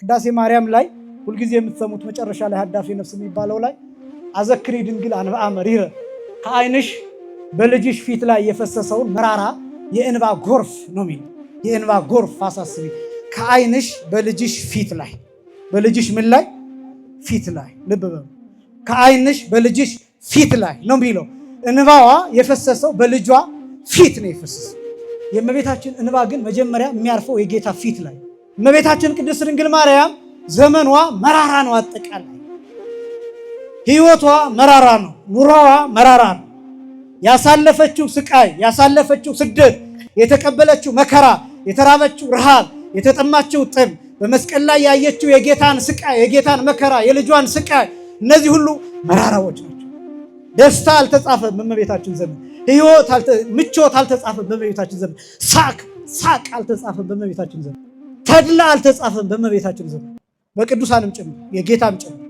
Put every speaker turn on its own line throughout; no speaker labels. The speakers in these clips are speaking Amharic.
ቅዳሴ ማርያም ላይ ሁልጊዜ የምትሰሙት መጨረሻ ላይ ሀዳፌ ነፍስ የሚባለው ላይ አዘክሪ ድንግል አንብአ መሪረ ከዓይንሽ በልጅሽ ፊት ላይ የፈሰሰውን መራራ የእንባ ጎርፍ ነው የሚለው። የእንባ ጎርፍ አሳስቢ ከዓይንሽ በልጅሽ ፊት ላይ በልጅሽ ምን ላይ ፊት ላይ ልብ በሉ ከዓይንሽ በልጅሽ ፊት ላይ ነው የሚለው። እንባዋ የፈሰሰው በልጇ ፊት ነው የፈሰሰው። የእመቤታችን እንባ ግን መጀመሪያ የሚያርፈው የጌታ ፊት ላይ። እመቤታችን ቅድስት ድንግል ማርያም ዘመኗ መራራ ነው። አጠቃላይ ሕይወቷ መራራ ነው። ኑሮዋ መራራ ነው። ያሳለፈችው ስቃይ፣ ያሳለፈችው ስደት፣ የተቀበለችው መከራ፣ የተራበችው ረሃብ፣ የተጠማችው ጥም፣ በመስቀል ላይ ያየችው የጌታን ስቃይ፣ የጌታን መከራ፣ የልጇን ስቃይ፣ እነዚህ ሁሉ መራራዎች ናቸው። ደስታ አልተጻፈም በእመቤታችን ዘመን። ሕይወት ምቾት አልተጻፈም በእመቤታችን ዘመን። ሳቅ አልተጻፈም በእመቤታችን ዘመን። ተድላ አልተጻፈም በእመቤታችን ዘመን። በቅዱሳንም ጭምር የጌታም ጭምር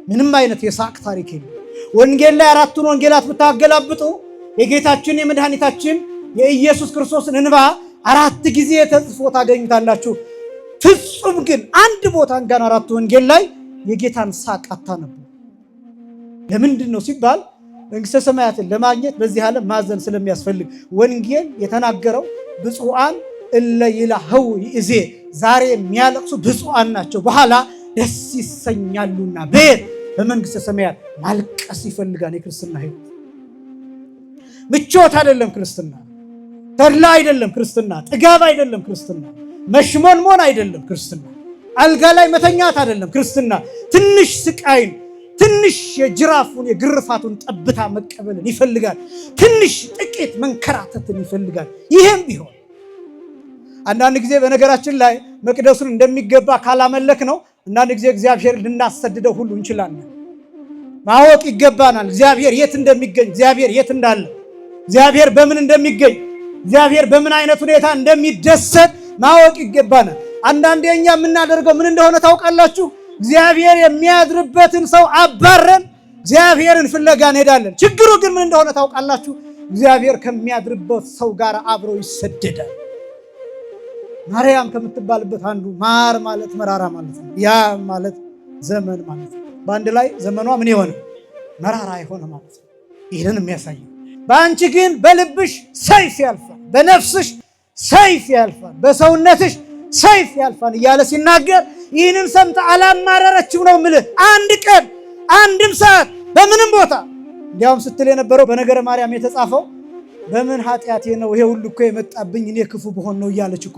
ምንም አይነት የሳቅ ታሪክ የለም። ወንጌል ላይ አራቱን ወንጌላት ብታገላብጡ የጌታችን የመድኃኒታችን የኢየሱስ ክርስቶስን እንባ 4 ጊዜ ተጽፎ ታገኙታላችሁ። ፍጹም ግን አንድ ቦታ እንኳን አራቱ ወንጌል ላይ የጌታን ሳቅ አታነቡ። ለምንድን ነው ሲባል መንግሥተ ሰማያትን ለማግኘት በዚህ ዓለም ማዘን ስለሚያስፈልግ። ወንጌል የተናገረው ብፁዓን እለ ይላህው ይእዜ ዛሬ የሚያለቅሱ ብፁዓን ናቸው በኋላ ደስ ይሰኛሉና። ቤት በመንግሥተ ሰማያት ማልቀስ ይፈልጋል። የክርስትና ሕይወት ምቾት አይደለም ክርስትና፣ ተድላ አይደለም ክርስትና፣ ጥጋብ አይደለም ክርስትና፣ መሽሞንሞን አይደለም ክርስትና፣ አልጋ ላይ መተኛት አይደለም ክርስትና። ትንሽ ስቃይን፣ ትንሽ የጅራፉን የግርፋቱን ጠብታ መቀበልን ይፈልጋል። ትንሽ ጥቂት መንከራተትን ይፈልጋል። ይህም ቢሆን አንዳንድ ጊዜ በነገራችን ላይ መቅደሱን እንደሚገባ ካላመለክ ነው አንዳንድ ጊዜ እግዚአብሔር ልናሰድደው ሁሉ እንችላለን። ማወቅ ይገባናል። እግዚአብሔር የት እንደሚገኝ፣ እግዚአብሔር የት እንዳለ፣ እግዚአብሔር በምን እንደሚገኝ፣ እግዚአብሔር በምን አይነት ሁኔታ እንደሚደሰት ማወቅ ይገባናል። አንዳንዴ እኛ የምናደርገው ምን እንደሆነ ታውቃላችሁ? እግዚአብሔር የሚያድርበትን ሰው አባረን እግዚአብሔርን ፍለጋ እንሄዳለን። ችግሩ ግን ምን እንደሆነ ታውቃላችሁ? እግዚአብሔር ከሚያድርበት ሰው ጋር አብሮ ይሰደዳል። ማርያም ከምትባልበት አንዱ ማር ማለት መራራ ማለት ነው። ያ ማለት ዘመን ማለት ነው። በአንድ ላይ ዘመኗ ምን የሆነ መራራ የሆነ ማለት ነው። ይህንን የሚያሳየው በአንቺ ግን በልብሽ ሰይፍ ያልፋል፣ በነፍስሽ ሰይፍ ያልፋል፣ በሰውነትሽ ሰይፍ ያልፋል እያለ ሲናገር ይህንን ሰምታ አላማረረችም ነው የምልህ። አንድ ቀን አንድም ሰዓት በምንም ቦታ እንዲያውም ስትል የነበረው በነገረ ማርያም የተጻፈው በምን ኃጢአቴ ነው ይሄ ሁሉ እኮ የመጣብኝ እኔ ክፉ በሆን ነው እያለች እኮ።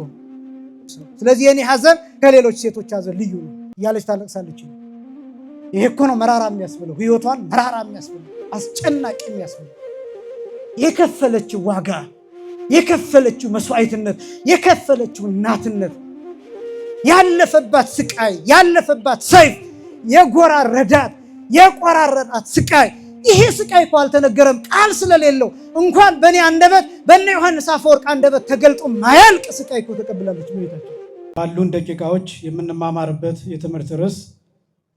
ስለዚህ የኔ ሐዘን ከሌሎች ሴቶች ሐዘን ልዩ ነው እያለች ታለቅሳለች። ይሄ እኮ ነው መራራ የሚያስብለው፣ ሕይወቷን መራራ የሚያስብለው፣ አስጨናቂ የሚያስብለው። የከፈለችው ዋጋ፣ የከፈለችው መስዋዕትነት፣ የከፈለችው እናትነት፣ ያለፈባት ስቃይ፣ ያለፈባት ሰይፍ፣ የጎራረዳት የቆራረጣት ስቃይ። ይሄ ስቃይ እኮ አልተነገረም ቃል ስለሌለው እንኳን በእኔ አንደበት በእነ ዮሐንስ አፈወርቅ አንደበት ተገልጦ ማያልቅ ስቃይ እኮ ተቀብላለች እመቤታችን። ባሉን ደቂቃዎች የምንማማርበት የትምህርት ርዕስ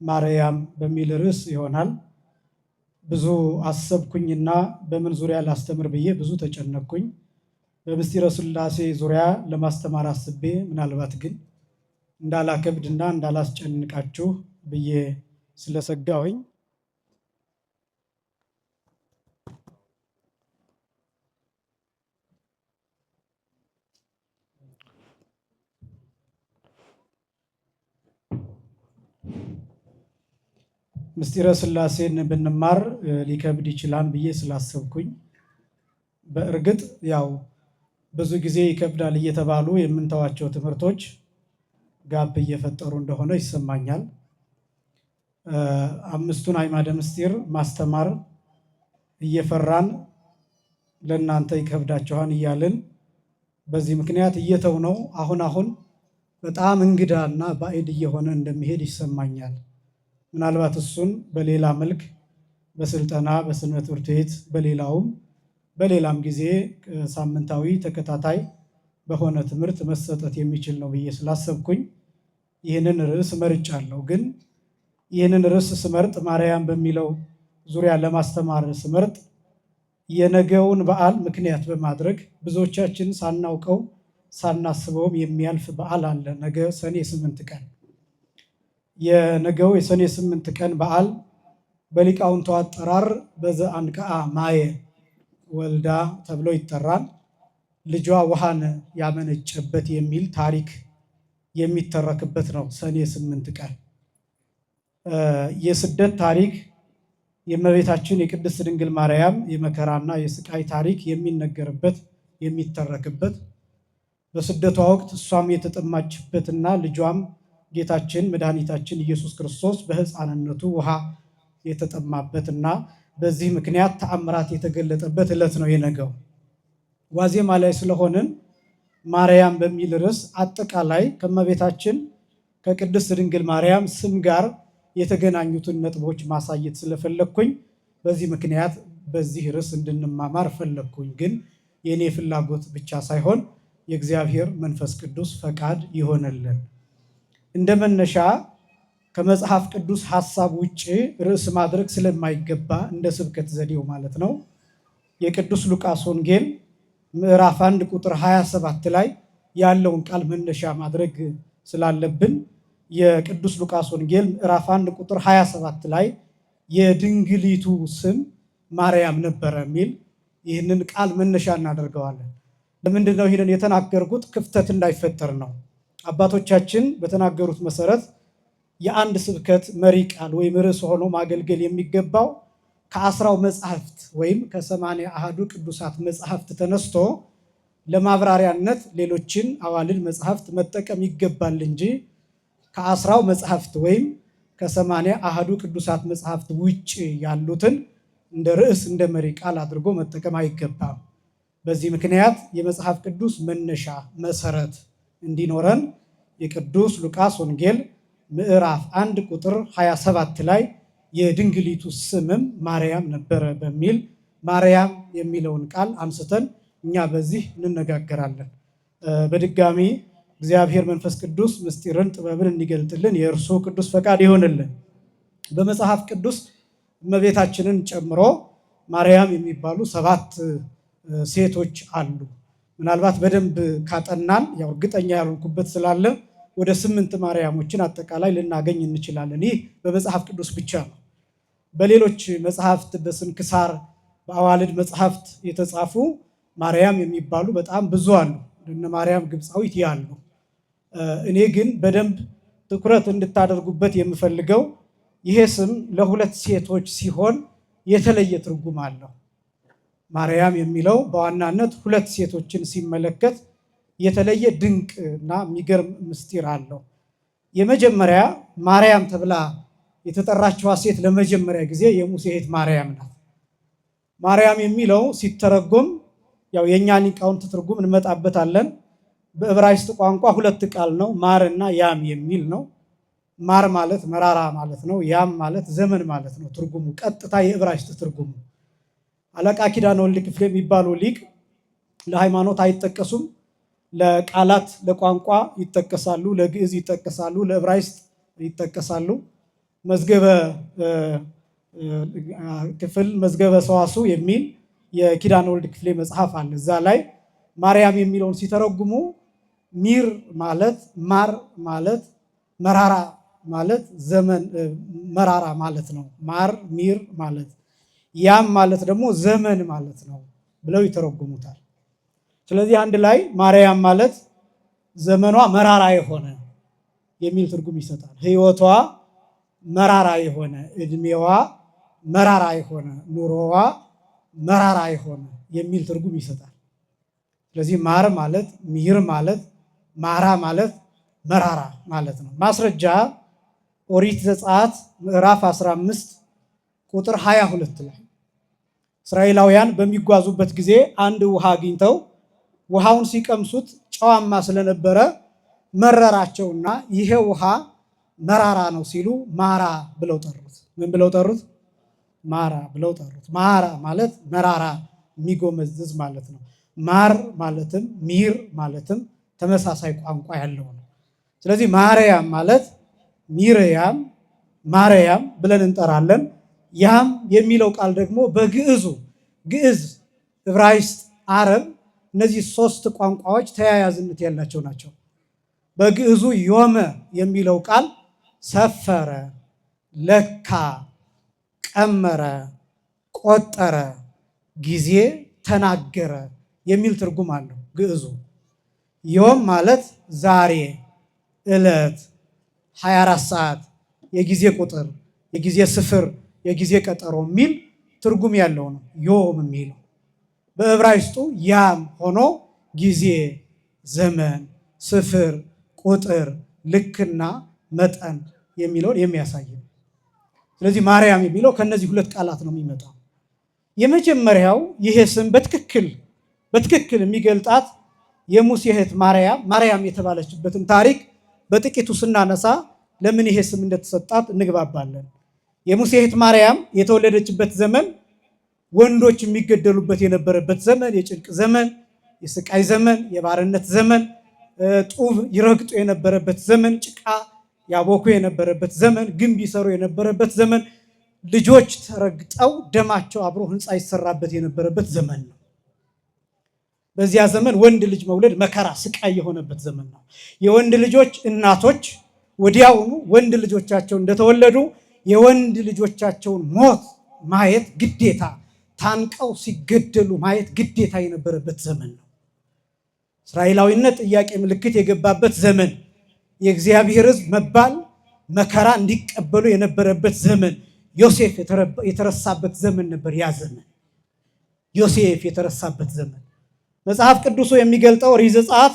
ማርያም በሚል ርዕስ ይሆናል። ብዙ አሰብኩኝና በምን ዙሪያ ላስተምር ብዬ ብዙ ተጨነቅኩኝ። በምስጢረ ሥላሴ ዙሪያ ለማስተማር አስቤ ምናልባት ግን እንዳላከብድና እንዳላስጨንቃችሁ ብዬ ስለሰጋሁኝ ምስጢረ ሥላሴን ብንማር ሊከብድ ይችላል ብዬ ስላሰብኩኝ፣ በእርግጥ ያው ብዙ ጊዜ ይከብዳል እየተባሉ የምንተዋቸው ትምህርቶች ጋብ እየፈጠሩ እንደሆነ ይሰማኛል። አምስቱን አዕማደ ምስጢር ማስተማር እየፈራን ለእናንተ ይከብዳችኋል እያልን በዚህ ምክንያት እየተው ነው አሁን በጣም እንግዳና ባዕድ እየሆነ እንደሚሄድ ይሰማኛል። ምናልባት እሱን በሌላ መልክ በስልጠና በሰንበት ትምህርት ቤት በሌላም ጊዜ ሳምንታዊ ተከታታይ በሆነ ትምህርት መሰጠት የሚችል ነው ብዬ ስላሰብኩኝ ይህንን ርዕስ መርጫለሁ። ግን ይህንን ርዕስ ስመርጥ ማርያም በሚለው ዙሪያ ለማስተማር ስመርጥ የነገውን በዓል ምክንያት በማድረግ ብዙዎቻችን ሳናውቀው ሳናስበውም የሚያልፍ በዓል አለ። ነገ ሰኔ 8 ቀን የነገው የሰኔ 8 ቀን በዓል በሊቃውንቱ አጠራር በዘአንቅዓ ማየ ወልዳ ተብሎ ይጠራል። ልጇ ውሃን ያመነጨበት የሚል ታሪክ የሚተረክበት ነው። ሰኔ 8 ቀን የስደት ታሪክ የእመቤታችን የቅድስት ድንግል ማርያም የመከራና የስቃይ ታሪክ የሚነገርበት የሚተረክበት፣ በስደቷ ወቅት እሷም የተጠማችበትና ልጇም ጌታችን መድኃኒታችን ኢየሱስ ክርስቶስ በሕፃንነቱ ውሃ የተጠማበትና በዚህ ምክንያት ተአምራት የተገለጠበት ዕለት ነው የነገው። ዋዜማ ላይ ስለሆንን ማርያም በሚል ርዕስ አጠቃላይ ከእመቤታችን ከቅድስት ድንግል ማርያም ስም ጋር የተገናኙትን ነጥቦች ማሳየት ስለፈለግኩኝ በዚህ ምክንያት በዚህ ርዕስ እንድንማማር ፈለግኩኝ። ግን የእኔ ፍላጎት ብቻ ሳይሆን የእግዚአብሔር መንፈስ ቅዱስ ፈቃድ ይሆንልን። እንደ መነሻ ከመጽሐፍ ቅዱስ ሐሳብ ውጭ ርዕስ ማድረግ ስለማይገባ እንደ ስብከት ዘዴው ማለት ነው የቅዱስ ሉቃስ ወንጌል ምዕራፍ 1 ቁጥር 27 ላይ ያለውን ቃል መነሻ ማድረግ ስላለብን የቅዱስ ሉቃስ ወንጌል ምዕራፍ 1 ቁጥር 27 ላይ የድንግሊቱ ስም ማርያም ነበረ የሚል ይህንን ቃል መነሻ እናደርገዋለን። ለምንድን ነው ይህንን የተናገርኩት? ክፍተት እንዳይፈጠር ነው። አባቶቻችን በተናገሩት መሰረት የአንድ ስብከት መሪ ቃል ወይም ርዕስ ሆኖ ማገልገል የሚገባው ከ10 መጽሐፍት ወይም ከ81 ቅዱሳት መጽሐፍት ተነስቶ ለማብራሪያነት ሌሎችን አዋልድ መጽሐፍት መጠቀም ይገባል እንጂ ከ10 መጽሐፍት ወይም ከ81 ቅዱሳት መጽሐፍት ውጭ ያሉትን እንደ ርዕስ እንደ መሪ ቃል አድርጎ መጠቀም አይገባም። በዚህ ምክንያት የመጽሐፍ ቅዱስ መነሻ መሰረት እንዲኖረን የቅዱስ ሉቃስ ወንጌል ምዕራፍ 1 ቁጥር 27 ላይ የድንግሊቱ ስምም ማርያም ነበረ በሚል ማርያም የሚለውን ቃል አንስተን እኛ በዚህ እንነጋገራለን። በድጋሚ እግዚአብሔር መንፈስ ቅዱስ ምስጢርን ጥበብን እንዲገልጥልን የእርሱ ቅዱስ ፈቃድ ይሆንልን። በመጽሐፍ ቅዱስ እመቤታችንን ጨምሮ ማርያም የሚባሉ 7 ሴቶች አሉ። ምናልባት በደንብ ካጠናን ያው እርግጠኛ ያልሆንኩበት ስላለ ወደ 8 ማርያሞችን አጠቃላይ ልናገኝ እንችላለን። ይህ በመጽሐፍ ቅዱስ ብቻ ነው። በሌሎች መጽሐፍት በስንክሳር በአዋልድ መጽሐፍት የተጻፉ ማርያም የሚባሉ በጣም ብዙ አሉ። እነ ማርያም ግብፃዊት ያሉ። እኔ ግን በደንብ ትኩረት እንድታደርጉበት የምፈልገው ይሄ ስም ለ2 ሴቶች ሲሆን የተለየ ትርጉም አለው። ማርያም የሚለው በዋናነት 2 ሴቶችን ሲመለከት የተለየ ድንቅ እና የሚገርም ምስጢር አለው። የመጀመሪያ ማርያም ተብላ የተጠራችዋ ሴት ለመጀመሪያ ጊዜ የሙሴ እህት ማርያም ናት። ማርያም የሚለው ሲተረጎም ያው የእኛ ሊቃውንት ትርጉም እንመጣበታለን። በዕብራይስጥ ቋንቋ 2 ቃል ነው፣ ማርና ያም የሚል ነው። ማር ማለት መራራ ማለት ነው። ያም ማለት ዘመን ማለት ነው። ትርጉሙ ቀጥታ የዕብራይስጥ ትርጉሙ። አለቃ ኪዳነ ወልድ ክፍሌ የሚባሉ ሊቅ ለሃይማኖት አይጠቀሱም፣ ለቃላት ለቋንቋ ይጠቀሳሉ፣ ለግዕዝ ይጠቀሳሉ፣ ለዕብራይስጥ ይጠቀሳሉ። መዝገበ ክፍል መዝገበ ሰዋስው የሚል የኪዳነ ወልድ ክፍሌ መጽሐፍ አለ። እዛ ላይ ማርያም የሚለውን ሲተረጉሙ ሚር ማለት ማር ማለት መራራ ማለት ዘመን መራራ ማለት ነው። ማር ሚር ማለት ያም ማለት ደግሞ ዘመን ማለት ነው ብለው ይተረጉሙታል። ስለዚህ አንድ ላይ ማርያም ማለት ዘመኗ መራራ የሆነ የሚል ትርጉም ይሰጣል። ሕይወቷ መራራ የሆነ፣ እድሜዋ መራራ የሆነ፣ ኑሮዋ መራራ የሆነ የሚል ትርጉም ይሰጣል። ስለዚህ ማር ማለት ሚር ማለት ማራ ማለት መራራ ማለት ነው። ማስረጃ ኦሪት ዘጸአት ምዕራፍ 15 ቁጥር 22 ላይ እስራኤላውያን በሚጓዙበት ጊዜ አንድ ውሃ አግኝተው ውሃውን ሲቀምሱት ጨዋማ ስለነበረ መረራቸውና ይሄ ውሃ መራራ ነው ሲሉ ማራ ብለው ጠሩት። ምን ብለው ጠሩት? ማራ ብለው ጠሩት። ማራ ማለት መራራ የሚጎመዝዝ ማለት ነው። ማር ማለትም ሚር ማለትም ተመሳሳይ ቋንቋ ያለው ነው። ስለዚህ ማርያም ማለት ሚርያም ማርያም ብለን እንጠራለን። ያም የሚለው ቃል ደግሞ በግዕዙ ግዕዝ፣ ዕብራይስጥ፣ አረብ እነዚህ 3 ቋንቋዎች ተያያዝነት ያላቸው ናቸው። በግዕዙ ዮመ የሚለው ቃል ሰፈረ፣ ለካ፣ ቀመረ፣ ቆጠረ፣ ጊዜ ተናገረ የሚል ትርጉም አለው ግዕዙ። ዮም ማለት ዛሬ፣ ዕለት፣ 24 ሰዓት፣ የጊዜ ቁጥር፣ የጊዜ ስፍር፣ የጊዜ ቀጠሮ የሚል ትርጉም ያለው ነው ዮም የሚለው። በዕብራይስጡ ያም ሆኖ ጊዜ፣ ዘመን፣ ስፍር፣ ቁጥር፣ ልክና መጠን የሚለውን የሚያሳይ ነው። ስለዚህ ማርያም የሚለው ከነዚህ ሁለት ቃላት ነው የሚመጣው። የመጀመሪያው ይሄ ስም በትክክል የሚገልጣት የሙሴ እህት ማርያም የተባለችበትን ታሪክ በጥቂቱ ስናነሳ ለምን ይሄ ስም እንደተሰጣት እንግባባለን። የሙሴ እህት ማርያም የተወለደችበት ዘመን ወንዶች የሚገደሉበት የነበረበት ዘመን፣ የጭንቅ ዘመን፣ የስቃይ ዘመን፣ የባርነት ዘመን፣ ጡብ ይረግጡ የነበረበት ዘመን፣ ጭቃ ያቦኩ የነበረበት ዘመን፣ ግንብ ይሰሩ የነበረበት ዘመን፣ ልጆች ተረግጠው ደማቸው አብሮ ሕንፃ ይሰራበት የነበረበት ዘመን ነው። በዚያ ዘመን ወንድ ልጅ መውለድ መከራ፣ ስቃይ የሆነበት ዘመን ነው። የወንድ ልጆች እናቶች ወዲያውኑ ወንድ ልጆቻቸው እንደተወለዱ የወንድ ልጆቻቸውን ሞት ማየት ግዴታ፣ ታንቀው ሲገደሉ ማየት ግዴታ የነበረበት ዘመን ነው። እስራኤላዊነት ጥያቄ ምልክት የገባበት ዘመን፣ የእግዚአብሔር ሕዝብ መባል መከራ እንዲቀበሉ የነበረበት ዘመን፣ ዮሴፍ የተረሳበት ዘመን ነበር። ያ ዘመን ዮሴፍ የተረሳበት ዘመን መጽሐፍ ቅዱሱ የሚገልጠው ኦሪት ዘጸአት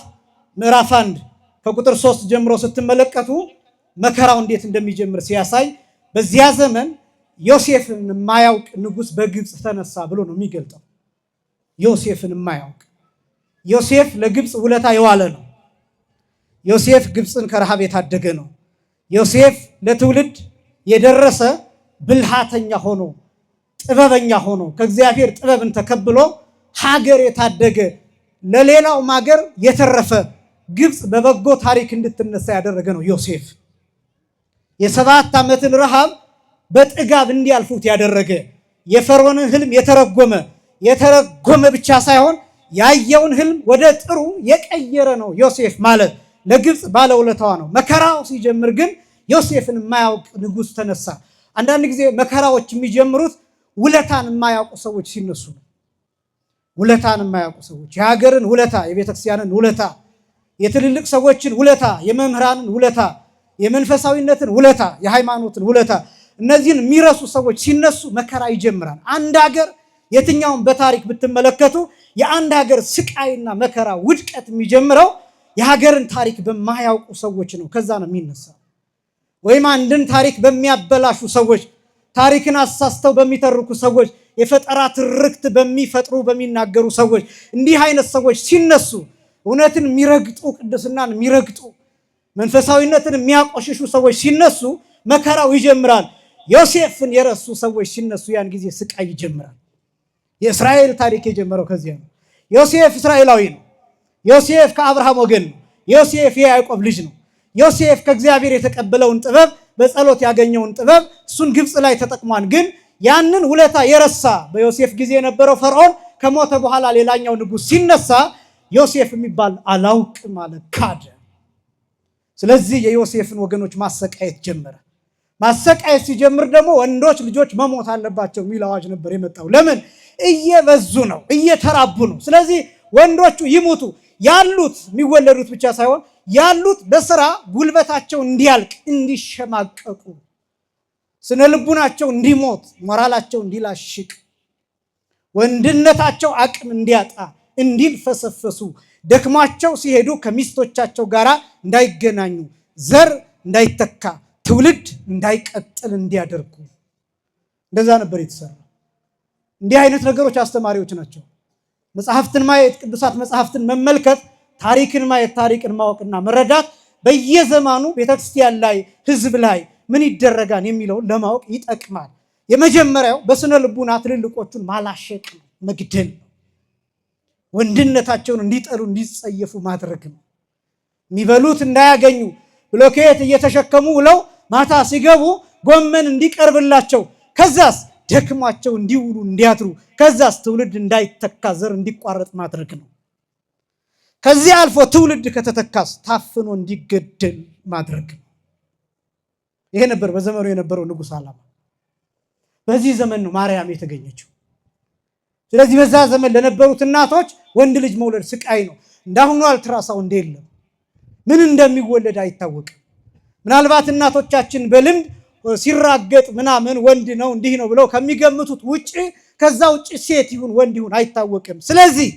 ምዕራፍ 1 ከቁጥር 3 ጀምሮ ስትመለከቱ መከራው እንዴት እንደሚጀምር ሲያሳይ በዚያ ዘመን ዮሴፍን የማያውቅ ንጉሥ በግብፅ ተነሳ ብሎ ነው የሚገልጠው። ዮሴፍን የማያውቅ ዮሴፍ ለግብፅ ውለታ የዋለ ነው። ዮሴፍ ግብፅን ከረሃብ የታደገ ነው። ዮሴፍ ለትውልድ የደረሰ ብልሃተኛ ሆኖ ጥበበኛ ሆኖ ከእግዚአብሔር ጥበብን ተከብሎ ሀገር የታደገ ለሌላውም ሀገር የተረፈ ግብፅ በበጎ ታሪክ እንድትነሳ ያደረገ ነው ዮሴፍ። የ7 ዓመትን ረሃብ በጥጋብ እንዲያልፉት ያደረገ የፈርዖንን ህልም የተረጎመ ብቻ ሳይሆን ያየውን ህልም ወደ ጥሩ የቀየረ ነው ዮሴፍ ማለት ለግብፅ ባለውለታዋ ነው። መከራው ሲጀምር ግን ዮሴፍን የማያውቅ ንጉሥ ተነሳ። አንዳንድ ጊዜ መከራዎች የሚጀምሩት ውለታን የማያውቁ ሰዎች ሲነሱ ነው። ውለታን የማያውቁ ሰዎች የሀገርን ውለታ፣ የቤተክርስቲያንን ውለታ፣ የትልልቅ ሰዎችን ውለታ፣ የመምህራንን ውለታ፣ የመንፈሳዊነትን ውለታ፣ የሃይማኖትን ውለታ፣ እነዚህን የሚረሱ ሰዎች ሲነሱ መከራ ይጀምራል። አንድ ሀገር የትኛውን በታሪክ ብትመለከቱ የአንድ ሀገር ስቃይና መከራ ውድቀት የሚጀምረው የሀገርን ታሪክ በማያውቁ ሰዎች ነው። ከዛ ነው የሚነሳው። ወይም አንድን ታሪክ በሚያበላሹ ሰዎች፣ ታሪክን አሳስተው በሚተርኩ ሰዎች፣ የፈጠራ ትርክት በሚፈጥሩ በሚናገሩ ሰዎች፣ እንዲህ አይነት ሰዎች ሲነሱ እውነትን የሚረግጡ ቅድስናን የሚረግጡ መንፈሳዊነትን የሚያቆሽሹ ሰዎች ሲነሱ መከራው ይጀምራል። ዮሴፍን የረሱ ሰዎች ሲነሱ ያን ጊዜ ስቃይ ይጀምራል። የእስራኤል ታሪክ የጀመረው ከዚያ ነው። ዮሴፍ እስራኤላዊ ነው። ዮሴፍ ከአብርሃም ወገን ነው። ዮሴፍ የያዕቆብ ልጅ ነው። ዮሴፍ ከእግዚአብሔር የተቀበለውን ጥበብ በጸሎት ያገኘውን ጥበብ እሱን ግብፅ ላይ ተጠቅሟን። ግን ያንን ውለታ የረሳ በዮሴፍ ጊዜ የነበረው ፈርዖን ከሞተ በኋላ ሌላኛው ንጉሥ ሲነሳ ዮሴፍ የሚባል አላውቅም አለ፣ ካደ። ስለዚህ የዮሴፍን ወገኖች ማሰቃየት ጀመረ። ማሰቃየት ሲጀምር ደግሞ ወንዶች ልጆች መሞት አለባቸው የሚል አዋጅ ነበር የመጣው። ለምን? እየበዙ ነው፣ እየተራቡ ነው። ስለዚህ ወንዶቹ ይሙቱ፣ ያሉት የሚወለዱት ብቻ ሳይሆን ያሉት በስራ ጉልበታቸው እንዲያልቅ፣ እንዲሸማቀቁ፣ ስነ ልቡናቸው እንዲሞት፣ ሞራላቸው እንዲላሽቅ፣ ወንድነታቸው አቅም እንዲያጣ፣ እንዲልፈሰፈሱ፣ ደክሟቸው ሲሄዱ ከሚስቶቻቸው ጋር እንዳይገናኙ፣ ዘር እንዳይተካ፣ ትውልድ እንዳይቀጥል እንዲያደርጉ። እንደዛ ነበር የተሰራ። እንዲህ አይነት ነገሮች አስተማሪዎች ናቸው። መጽሐፍትን ማየት፣ ቅዱሳት መጽሐፍትን መመልከት፣ ታሪክን ማየት፣ ታሪክን ማወቅና መረዳት በየዘማኑ ቤተክርስቲያን ላይ ሕዝብ ላይ ምን ይደረጋል የሚለውን ለማወቅ ይጠቅማል። የመጀመሪያው በስነ ልቡና ትልልቆቹን ማላሸቅ ነው፣ መግደል ነው። ወንድነታቸውን እንዲጠሉ እንዲጸየፉ ማድረግ ነው። የሚበሉት እንዳያገኙ ብሎኬት እየተሸከሙ ውለው ማታ ሲገቡ ጎመን እንዲቀርብላቸው፣ ከዛስ ደክሟቸው እንዲውሉ እንዲያድሩ፣ ከዛስ ትውልድ እንዳይተካ ዘር እንዲቋረጥ ማድረግ ነው። ከዚህ አልፎ ትውልድ ከተተካስ ታፍኖ እንዲገደል ማድረግ ነው። ይሄ ነበር በዘመኑ የነበረው ንጉሥ ዓላማ። በዚህ ዘመን ነው ማርያም የተገኘችው። ስለዚህ በዛ ዘመን ለነበሩት እናቶች ወንድ ልጅ መውለድ ስቃይ ነው። እንዳሁኑ አልትራሳውንድ የለም። ምን እንደሚወለድ አይታወቅም። ምናልባት እናቶቻችን በልምድ ሲራገጥ ምናምን ወንድ ነው እንዲህ ነው ብለው ከሚገምቱት ውጪ ከዛ ውጪ ሴት ይሁን ወንድ ይሁን አይታወቅም። ስለዚህ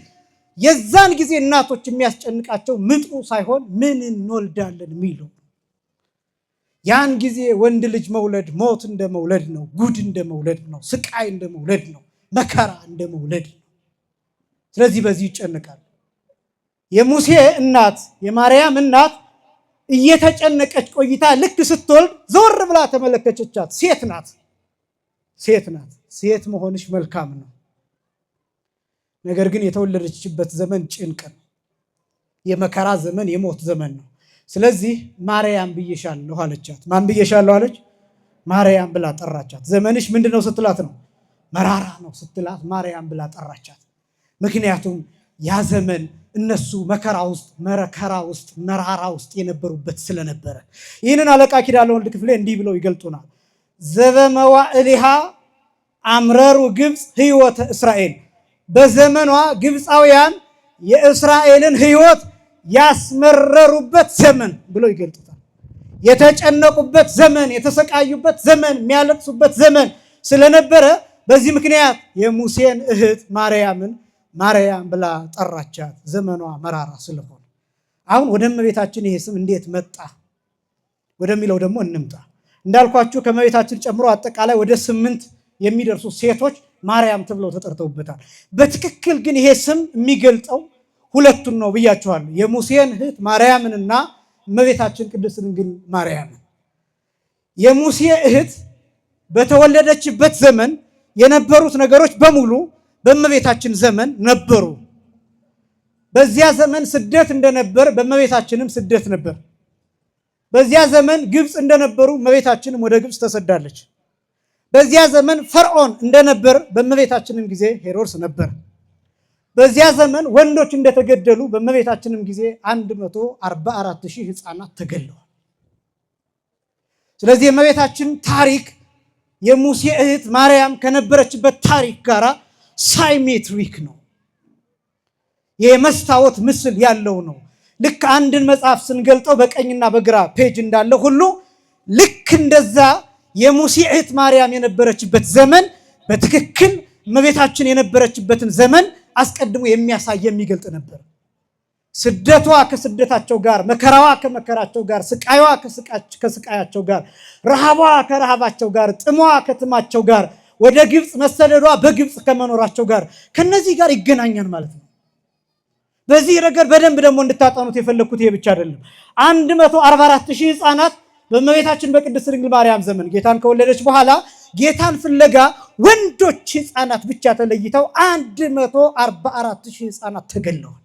የዛን ጊዜ እናቶች የሚያስጨንቃቸው ምጡ ሳይሆን ምን እንወልዳለን የሚለው። ያን ጊዜ ወንድ ልጅ መውለድ ሞት እንደ መውለድ ነው፣ ጉድ እንደ መውለድ ነው፣ ስቃይ እንደ መውለድ ነው፣ መከራ እንደ መውለድ ነው። ስለዚህ በዚህ ይጨነቃል። የሙሴ እናት የማርያም እናት እየተጨነቀች ቆይታ ልክ ስትወልድ ዞር ብላ ተመለከተቻት። ሴት ናት። ሴት መሆንሽ መልካም ነው። ነገር ግን የተወለደችበት ዘመን ጭንቅ ነው። የመከራ ዘመን፣ የሞት ዘመን ነው። ስለዚህ ማርያም ብዬሻለሁ አለቻት። ማን ብዬሻለሁ አለች? ማርያም ብላ ጠራቻት። ዘመንሽ ምንድነው ስትላት ነው? መራራ ነው ስትላት ማርያም ብላ ጠራቻት። ምክንያቱም ያ ዘመን እነሱ መከራ ውስጥ መራራ ውስጥ የነበሩበት ስለነበረ። ይህንን አለቃ ኪዳነ ወልድ ክፍሌ እንዲህ ብለው ይገልጡናል። ዘበመዋዕሊሃ አምረሩ ግብፅ ህይወተ እስራኤል፣ በዘመኗ ግብፃውያን የእስራኤልን ህይወት ያስመረሩበት ዘመን ብለው ይገልጡታል። የተጨነቁበት ዘመን፣ የተሰቃዩበት ዘመን፣ የሚያለቅሱበት ዘመን ስለነበረ በዚህ ምክንያት የሙሴን እህት ማርያምን ማርያም ብላ ጠራቻት፣ ዘመኗ መራራ ስለሆነ። አሁን ወደ እመቤታችን ይሄ ስም እንዴት መጣ ወደሚለው ደግሞ እንምጣ። እንዳልኳችሁ ከእመቤታችን ጨምሮ አጠቃላይ ወደ 8 የሚደርሱ ሴቶች ማርያም ተብለው ተጠርተውበታል። በትክክል ግን ይሄ ስም የሚገልጠው ሁለቱን ነው ብያችኋለሁ። የሙሴን እህት ማርያምንና እመቤታችን ቅድስት ድንግል ማርያምን። የሙሴ እህት በተወለደችበት ዘመን የነበሩት ነገሮች በሙሉ በእመቤታችን ዘመን ነበሩ። በዚያ ዘመን ስደት እንደነበር በእመቤታችንም ስደት ነበር። በዚያ ዘመን ግብፅ እንደነበሩ እመቤታችንም ወደ ግብፅ ተሰዳለች። በዚያ ዘመን ፈርዖን እንደነበር በእመቤታችንም ጊዜ ሄሮድስ ነበር። በዚያ ዘመን ወንዶች እንደተገደሉ በእመቤታችንም ጊዜ 144,000 ሕፃናት ተገለዋል። ስለዚህ የእመቤታችን ታሪክ የሙሴ እህት ማርያም ከነበረችበት ታሪክ ጋር ሳይሜትሪክ ነው። የመስታወት ምስል ያለው ነው። ልክ አንድን መጽሐፍ ስንገልጠው በቀኝና በግራ ፔጅ እንዳለ ሁሉ ልክ እንደዛ የሙሴ እህት ማርያም የነበረችበት ዘመን በትክክል እመቤታችን የነበረችበትን ዘመን አስቀድሞ የሚያሳይ የሚገልጥ ነበር። ስደቷ ከስደታቸው ጋር፣ መከራዋ ከመከራቸው ጋር፣ ስቃይዋ ከስቃያቸው ጋር፣ ረሃቧ ከረሃባቸው ጋር፣ ጥሟ ከጥማቸው ጋር፣ ወደ ግብፅ መሰደዷ በግብፅ ከመኖራቸው ጋር ከነዚህ ጋር ይገናኛል ማለት ነው። በዚህ ነገር በደንብ ደግሞ እንድታጠኑት የፈለኩት ይሄ ብቻ አይደለም። 144,000 ሕፃናት በእመቤታችን በቅድስት ድንግል ማርያም ዘመን ጌታን ከወለደች በኋላ ጌታን ፍለጋ ወንዶች ሕፃናት ብቻ ተለይተው 144,000 ሕፃናት ተገለዋል።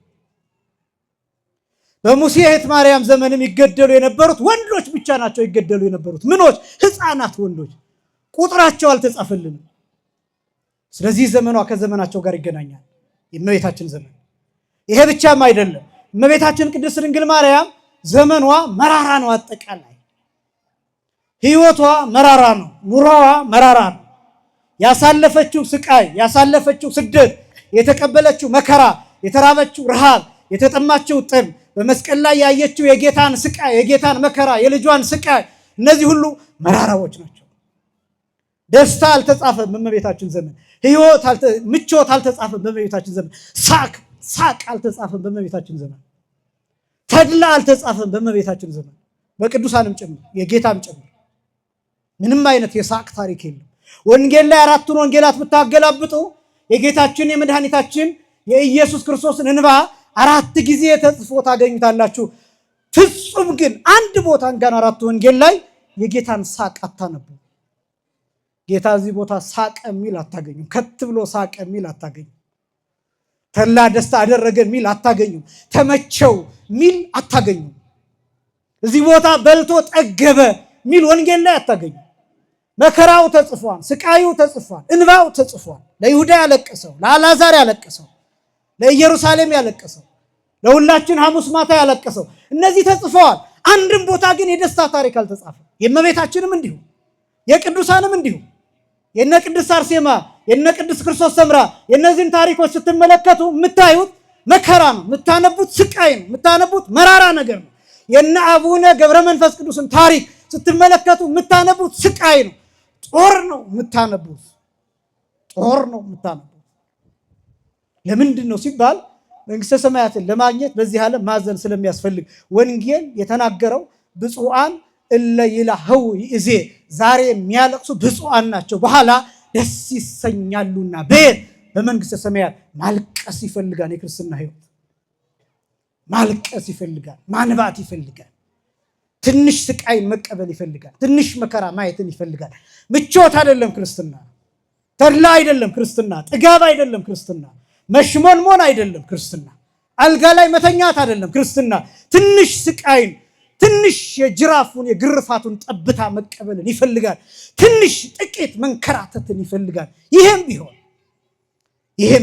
በሙሴ እህት ማርያም ዘመንም ይገደሉ የነበሩት ወንዶች ብቻ ናቸው። ይገደሉ የነበሩት ምኖች? ሕፃናት ወንዶች። ቁጥራቸው አልተጻፈልንም። ስለዚህ ዘመኗ ከዘመናቸው ጋር ይገናኛል፣ የእመቤታችን ዘመን። ይሄ ብቻም አይደለም። እመቤታችን ቅድስት ድንግል ማርያም ዘመኗ መራራ ነው። አጠቃላይ ህይወቷ መራራ ነው። ኑሮዋ መራራ ነው። ያሳለፈችው ስቃይ፣ ያሳለፈችው ስደት፣ የተቀበለችው መከራ፣ የተራበችው ረሃብ፣ የተጠማችው ጥም፣ በመስቀል ላይ ያየችው የጌታን ስቃይ፣ የጌታን መከራ፣ የልጇን ስቃይ፣ እነዚህ ሁሉ መራራዎች ናቸው። ደስታ አልተጻፈም በእመቤታችን ዘመን። ህይወት ምቾት አልተጻፈም በእመቤታችን ዘመን። ሳቅ አልተጻፈም በእመቤታችን ዘመን። ተድላ አልተጻፈም በእመቤታችን ዘመን። በቅዱሳንም ጭምር የጌታም ጭምር ምንም አይነት የሳቅ ታሪክ የለም። ወንጌል ላይ 4ቱን ወንጌላት ብታገላብጡ የጌታችን የመድኃኒታችን የኢየሱስ ክርስቶስን እንባ 4 ጊዜ ተጽፎ ታገኙታላችሁ። ፍጹም ግን አንድ ቦታ እንኳን 4ቱ ወንጌል ላይ የጌታን ሳቅ አታነቡ። ጌታ እዚህ ቦታ ሳቅ የሚል አታገኙም። ከት ብሎ ሳቅ የሚል አታገኙም። ተላ ደስታ አደረገ የሚል አታገኙም። ተመቸው የሚል አታገኙም። እዚህ ቦታ በልቶ ጠገበ የሚል ወንጌል ላይ አታገኙም። መከራው ተጽፏል፣ ስቃዩ ተጽፏል፣ እንባው ተጽፏል። ለይሁዳ ያለቀሰው፣ ለአልዓዛር ያለቀሰው፣ ለኢየሩሳሌም ያለቀሰው፣ ለሁላችን ሐሙስ ማታ ያለቀሰው፣ እነዚህ ተጽፈዋል። አንድም ቦታ ግን የደስታ ታሪክ አልተጻፈም። የእመቤታችንም እንዲሁ የቅዱሳንም እንዲሁ የነ ቅድስት አርሴማ የነ ቅዱስ ክርስቶስ ሰምራ የነዚህን ታሪኮች ስትመለከቱ የምታዩት መከራ ነው፣ የምታነቡት ስቃይ ነው፣ የምታነቡት መራራ ነገር ነው። የነ አቡነ ገብረ መንፈስ ቅዱስን ታሪክ ስትመለከቱ የምታነቡት ስቃይ ነው፣ ጦር ነው የምታነቡት፣ ጦር ነው የምታነቡት። ለምንድን ነው ሲባል መንግስተ ሰማያትን ለማግኘት በዚህ ዓለም ማዘን ስለሚያስፈልግ። ወንጌል የተናገረው ብፁዓን እለ ይላህው ይእዜ፣ ዛሬ የሚያለቅሱ ብፁዓን ናቸው በኋላ ደስ ይሰኛሉና። በመንግስተ ሰማያት ማልቀስ ይፈልጋል። የክርስትና ህይወት ማልቀስ ይፈልጋል፣ ማንባት ይፈልጋል፣ ትንሽ ስቃይን መቀበል ይፈልጋል፣ ትንሽ መከራ ማየትን ይፈልጋል። ምቾት አይደለም ክርስትና፣ ተድላ አይደለም ክርስትና፣ ጥጋብ አይደለም ክርስትና፣ መሽሞንሞን አይደለም ክርስትና፣ አልጋ ላይ መተኛት አይደለም ክርስትና። ትንሽ ስቃይን፣ ትንሽ የጅራፉን የግርፋቱን ጠብታ መቀበልን ይፈልጋል። ትንሽ ጥቂት መንከራተትን ይፈልጋል። ይሄም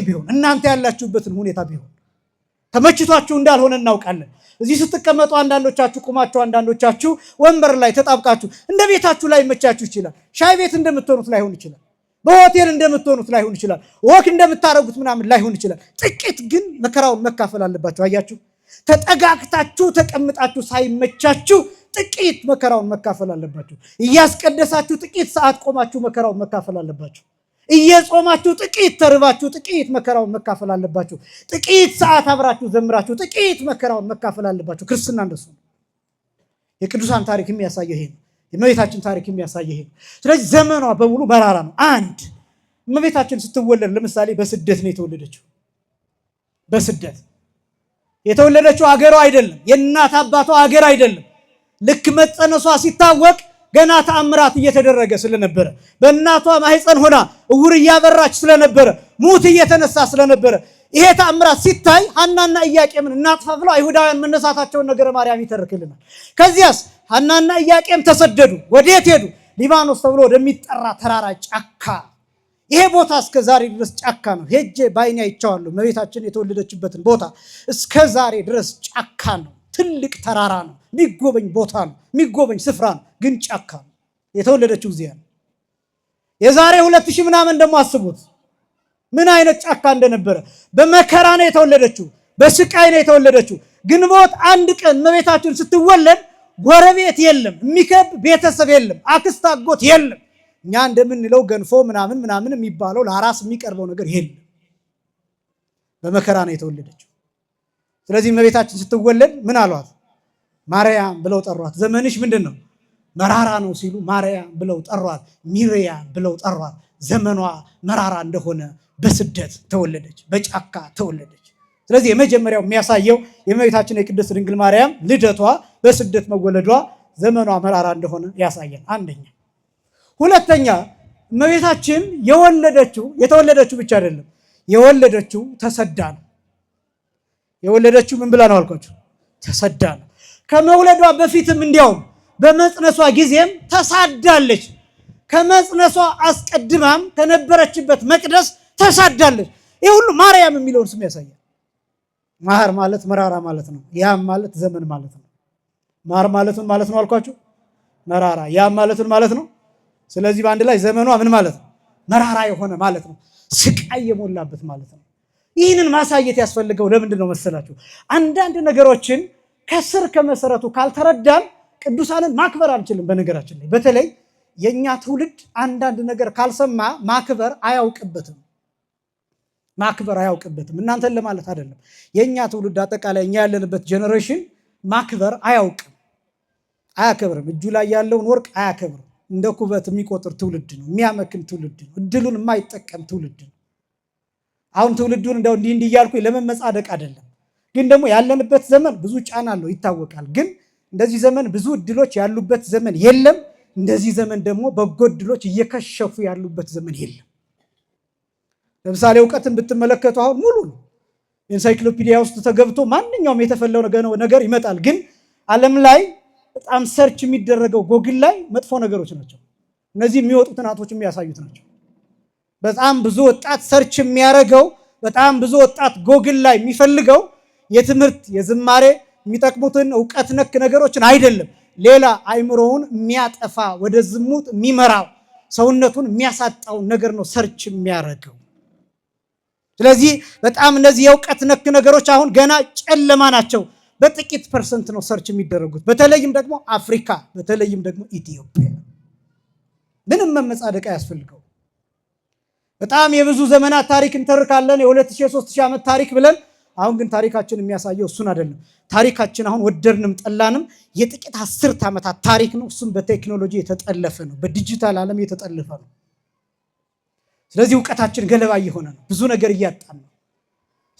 ቢሆን እናንተ ያላችሁበትን ሁኔታ ቢሆን ተመችቷችሁ እንዳልሆነ እናውቃለን። እዚህ ስትቀመጡ አንዳንዶቻችሁ ቁማችሁ፣ አንዳንዶቻችሁ ወንበር ላይ ተጣብቃችሁ እንደ ቤታችሁ ላይ መቻችሁ ይችላል። ሻይ ቤት እንደምትሆኑት ላይሆን ይችላል። በሆቴል እንደምትሆኑት ላይሆን ይችላል። ወክ እንደምታረጉት ምናምን ላይሆን ይችላል። ጥቂት ግን መከራውን መካፈል አለባችሁ። አያችሁ፣ ተጠጋግታችሁ ተቀምጣችሁ ሳይመቻችሁ ጥቂት መከራውን መካፈል አለባችሁ። እያስቀደሳችሁ ጥቂት ሰዓት ቆማችሁ መከራውን መካፈል አለባችሁ። እየጾማችሁ ጥቂት ተርባችሁ ጥቂት መከራውን መካፈል አለባችሁ። ጥቂት ሰዓት አብራችሁ ዘምራችሁ ጥቂት መከራውን መካፈል አለባችሁ። ክርስትና እንደሱ ነው። የቅዱሳን ታሪክ የሚያሳየው ይሄ ነው። የእመቤታችን ታሪክ የሚያሳየው ይሄ ነው። ስለዚህ ዘመኗ በሙሉ መራራ ነው። አንድ እመቤታችን ስትወለድ ለምሳሌ በስደት ነው የተወለደችው። በስደት የተወለደችው አገሯ አይደለም፣ የእናት አባቷ አገር አይደለም። ልክ መጸነሷ ሲታወቅ ገና ተአምራት እየተደረገ ስለነበረ፣ በእናቷ ማህፀን ሆና እውር እያበራች ስለነበረ፣ ሙት እየተነሳ ስለነበረ ይሄ ተአምራት ሲታይ ሐናና ኢያቄምን እናጥፋ ብለው አይሁዳውያን መነሳታቸውን ነገረ ማርያም ይተርክልናል። ከዚያስ ሐናና ኢያቄም ተሰደዱ። ወዴት ሄዱ? ሊባኖስ ተብሎ ወደሚጠራ ተራራ ጫካ። ይሄ ቦታ እስከ ዛሬ ድረስ ጫካ ነው። ሄጄ ባይኔ አይቼዋለሁ። እመቤታችን የተወለደችበትን ቦታ እስከ ዛሬ ድረስ ጫካ ነው። ትልቅ ተራራ ነው። የሚጎበኝ ቦታ ነው። የሚጎበኝ ስፍራ ነው። ግን ጫካ ነው። የተወለደችው እዚያ ነው። የዛሬ 2000 ምናምን ደግሞ አስቡት ምን አይነት ጫካ እንደነበረ። በመከራ ነው የተወለደችው። በስቃይ ነው የተወለደችው። ግንቦት 1 ቀን እመቤታችን ስትወለድ ጎረቤት የለም፣ የሚከብ ቤተሰብ የለም፣ አክስት አጎት የለም። እኛ እንደምንለው ገንፎ ምናምን የሚባለው ለአራስ የሚቀርበው ነገር የለም። በመከራ ነው የተወለደችው። ስለዚህ እመቤታችን ስትወለድ ምን አሏት? ማርያም ብለው ጠሯት። ዘመንሽ ምንድን ነው? መራራ ነው ሲሉ ማርያም ብለው ጠሯት። ሚሪያም ብለው ጠሯት። ዘመኗ መራራ እንደሆነ በስደት ተወለደች፣ በጫካ ተወለደች። ስለዚህ የመጀመሪያው የሚያሳየው የእመቤታችን የቅድስት ድንግል ማርያም ልደቷ በስደት መወለዷ ዘመኗ መራራ እንደሆነ ያሳያል። አንደኛ። ሁለተኛ እመቤታችን የተወለደችው ብቻ አይደለም፣ የወለደችው ተሰዳ ነው። የወለደችው ምን ብላ ነው አልኳችሁ? ተሰዳ ነው። ከመውለዷ በፊትም እንዲያውም በመጽነሷ ጊዜም ተሳዳለች። ከመጽነሷ አስቀድማም ከነበረችበት መቅደስ ተሳዳለች። ይህ ሁሉ ማርያም የሚለውን ስም ያሳያል። ማር ማለት መራራ ማለት ነው። ያም ማለት ዘመን ማለት ነው። ማር ማለት ምን ማለት ነው አልኳችሁ? መራራ። ያም ማለት ምን ማለት ነው? ስለዚህ በአንድ ላይ ዘመኗ ምን ማለት ነው? መራራ የሆነ ማለት ነው። ስቃይ የሞላበት ማለት ነው። ይህንን ማሳየት ያስፈልገው ለምንድን ነው መሰላችሁ? አንዳንድ ነገሮችን ከስር ከመሰረቱ ካልተረዳን ቅዱሳንን ማክበር አንችልም። በነገራችን ላይ በተለይ የኛ ትውልድ አንዳንድ ነገር ካልሰማ ማክበር አያውቅበትም። እናንተን ለማለት አይደለም። የኛ ትውልድ አጠቃላይ እኛ ያለንበት ጄኔሬሽን ማክበር አያከብርም። እጁ ላይ ያለውን ወርቅ አያከብርም። እንደ ኩበት የሚቆጥር ትውልድ ነው። የሚያመክን ትውልድ ነው። እድሉን የማይጠቀም ትውልድ ነው። አሁን ትውልዱን እንደው እንዲህ እያልኩ ለመመጻደቅ አይደለም። ግን ደግሞ ያለንበት ዘመን ብዙ ጫና አለው ይታወቃል። ግን እንደዚህ ዘመን ብዙ እድሎች ያሉበት ዘመን የለም። እንደዚህ ዘመን ደግሞ በጎ እድሎች እየከሸፉ ያሉበት ዘመን የለም። ለምሳሌ እውቀትን ብትመለከቱ አሁን ሙሉ ነው። ኢንሳይክሎፒዲያ ውስጥ ተገብቶ ማንኛውም የተፈለው ነገር ይመጣል። ግን ዓለም ላይ በጣም ሰርች የሚደረገው ጎግል ላይ መጥፎ ነገሮች ናቸው። እነዚህ የሚወጡ ጥናቶች የሚያሳዩት ናቸው። በጣም ብዙ ወጣት ሰርች የሚያደርገው፣ በጣም ብዙ ወጣት ጎግል ላይ የሚፈልገው የትምህርት፣ የዝማሬ፣ የሚጠቅሙትን ዕውቀት ነክ ነገሮችን አይደለም። ሌላ አይምሮውን የሚያጠፋ ወደ ዝሙት የሚመራው ሰውነቱን የሚያሳጣውን ነገር ነው ሰርች የሚያደርገው። ስለዚህ በጣም እነዚህ የዕውቀት ነክ ነገሮች አሁን ገና ጨለማ ናቸው። በጥቂት ፐርሰንት ነው ሰርች የሚደረጉት። በተለይም ደግሞ አፍሪካ፣ በተለይም ደግሞ ኢትዮጵያ ምንም መመጻደቅ አያስፈልገው። በጣም የብዙ ዘመናት ታሪክ እንተርካለን፣ የ2000 3000 ዓመት ታሪክ ብለን። አሁን ግን ታሪካችን የሚያሳየው እሱን አይደለም። ታሪካችን አሁን ወደድንም ጠላንም የጥቂት 10 ዓመታት ታሪክ ነው። እሱም በቴክኖሎጂ የተጠለፈ ነው፣ በዲጂታል ዓለም የተጠለፈ ነው። ስለዚህ ዕውቀታችን ገለባ እየሆነ ነው፣ ብዙ ነገር እያጣን ነው።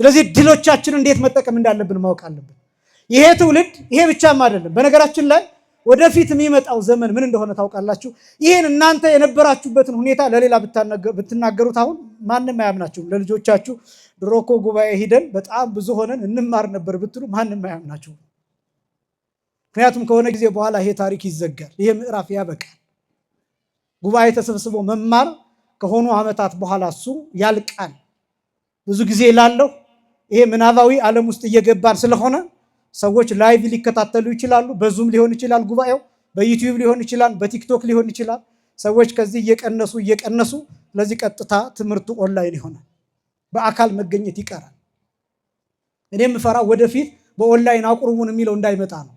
ስለዚህ ድሎቻችን እንዴት መጠቀም እንዳለብን ማወቅ አለብን። ይሄ ትውልድ ይሄ ብቻም አይደለም። በነገራችን ላይ ወደፊት የሚመጣው ዘመን ምን እንደሆነ ታውቃላችሁ? ይሄን እናንተ የነበራችሁበትን ሁኔታ ለሌላ ብትናገሩት አሁን ማንም አያምናችሁም። ለልጆቻችሁ ድሮ እኮ ጉባኤ ሂደን በጣም ብዙ ሆነን እንማር ነበር ብትሉ ማንም አያምናችሁም። ምክንያቱም ከሆነ ጊዜ በኋላ ይሄ ታሪክ ይዘጋል፣ ይሄ ምዕራፍ ያበቃል። ጉባኤ ተሰብስቦ መማር ከሆኑ ዓመታት በኋላ እሱ ያልቃል። ብዙ ጊዜ ላለው ይሄ ምናባዊ ዓለም ውስጥ እየገባን ስለሆነ ሰዎች ላይቭ ሊከታተሉ ይችላሉ። በዙም ሊሆን ይችላል ጉባኤው፣ በዩቲዩብ ሊሆን ይችላል፣ በቲክቶክ ሊሆን ይችላል። ሰዎች ከዚህ እየቀነሱ ስለዚህ ቀጥታ ትምህርቱ ኦንላይን ይሆናል፣ በአካል መገኘት ይቀራል። እኔ የምፈራው ወደፊት በኦንላይን አቁርቡን የሚለው እንዳይመጣ ነው።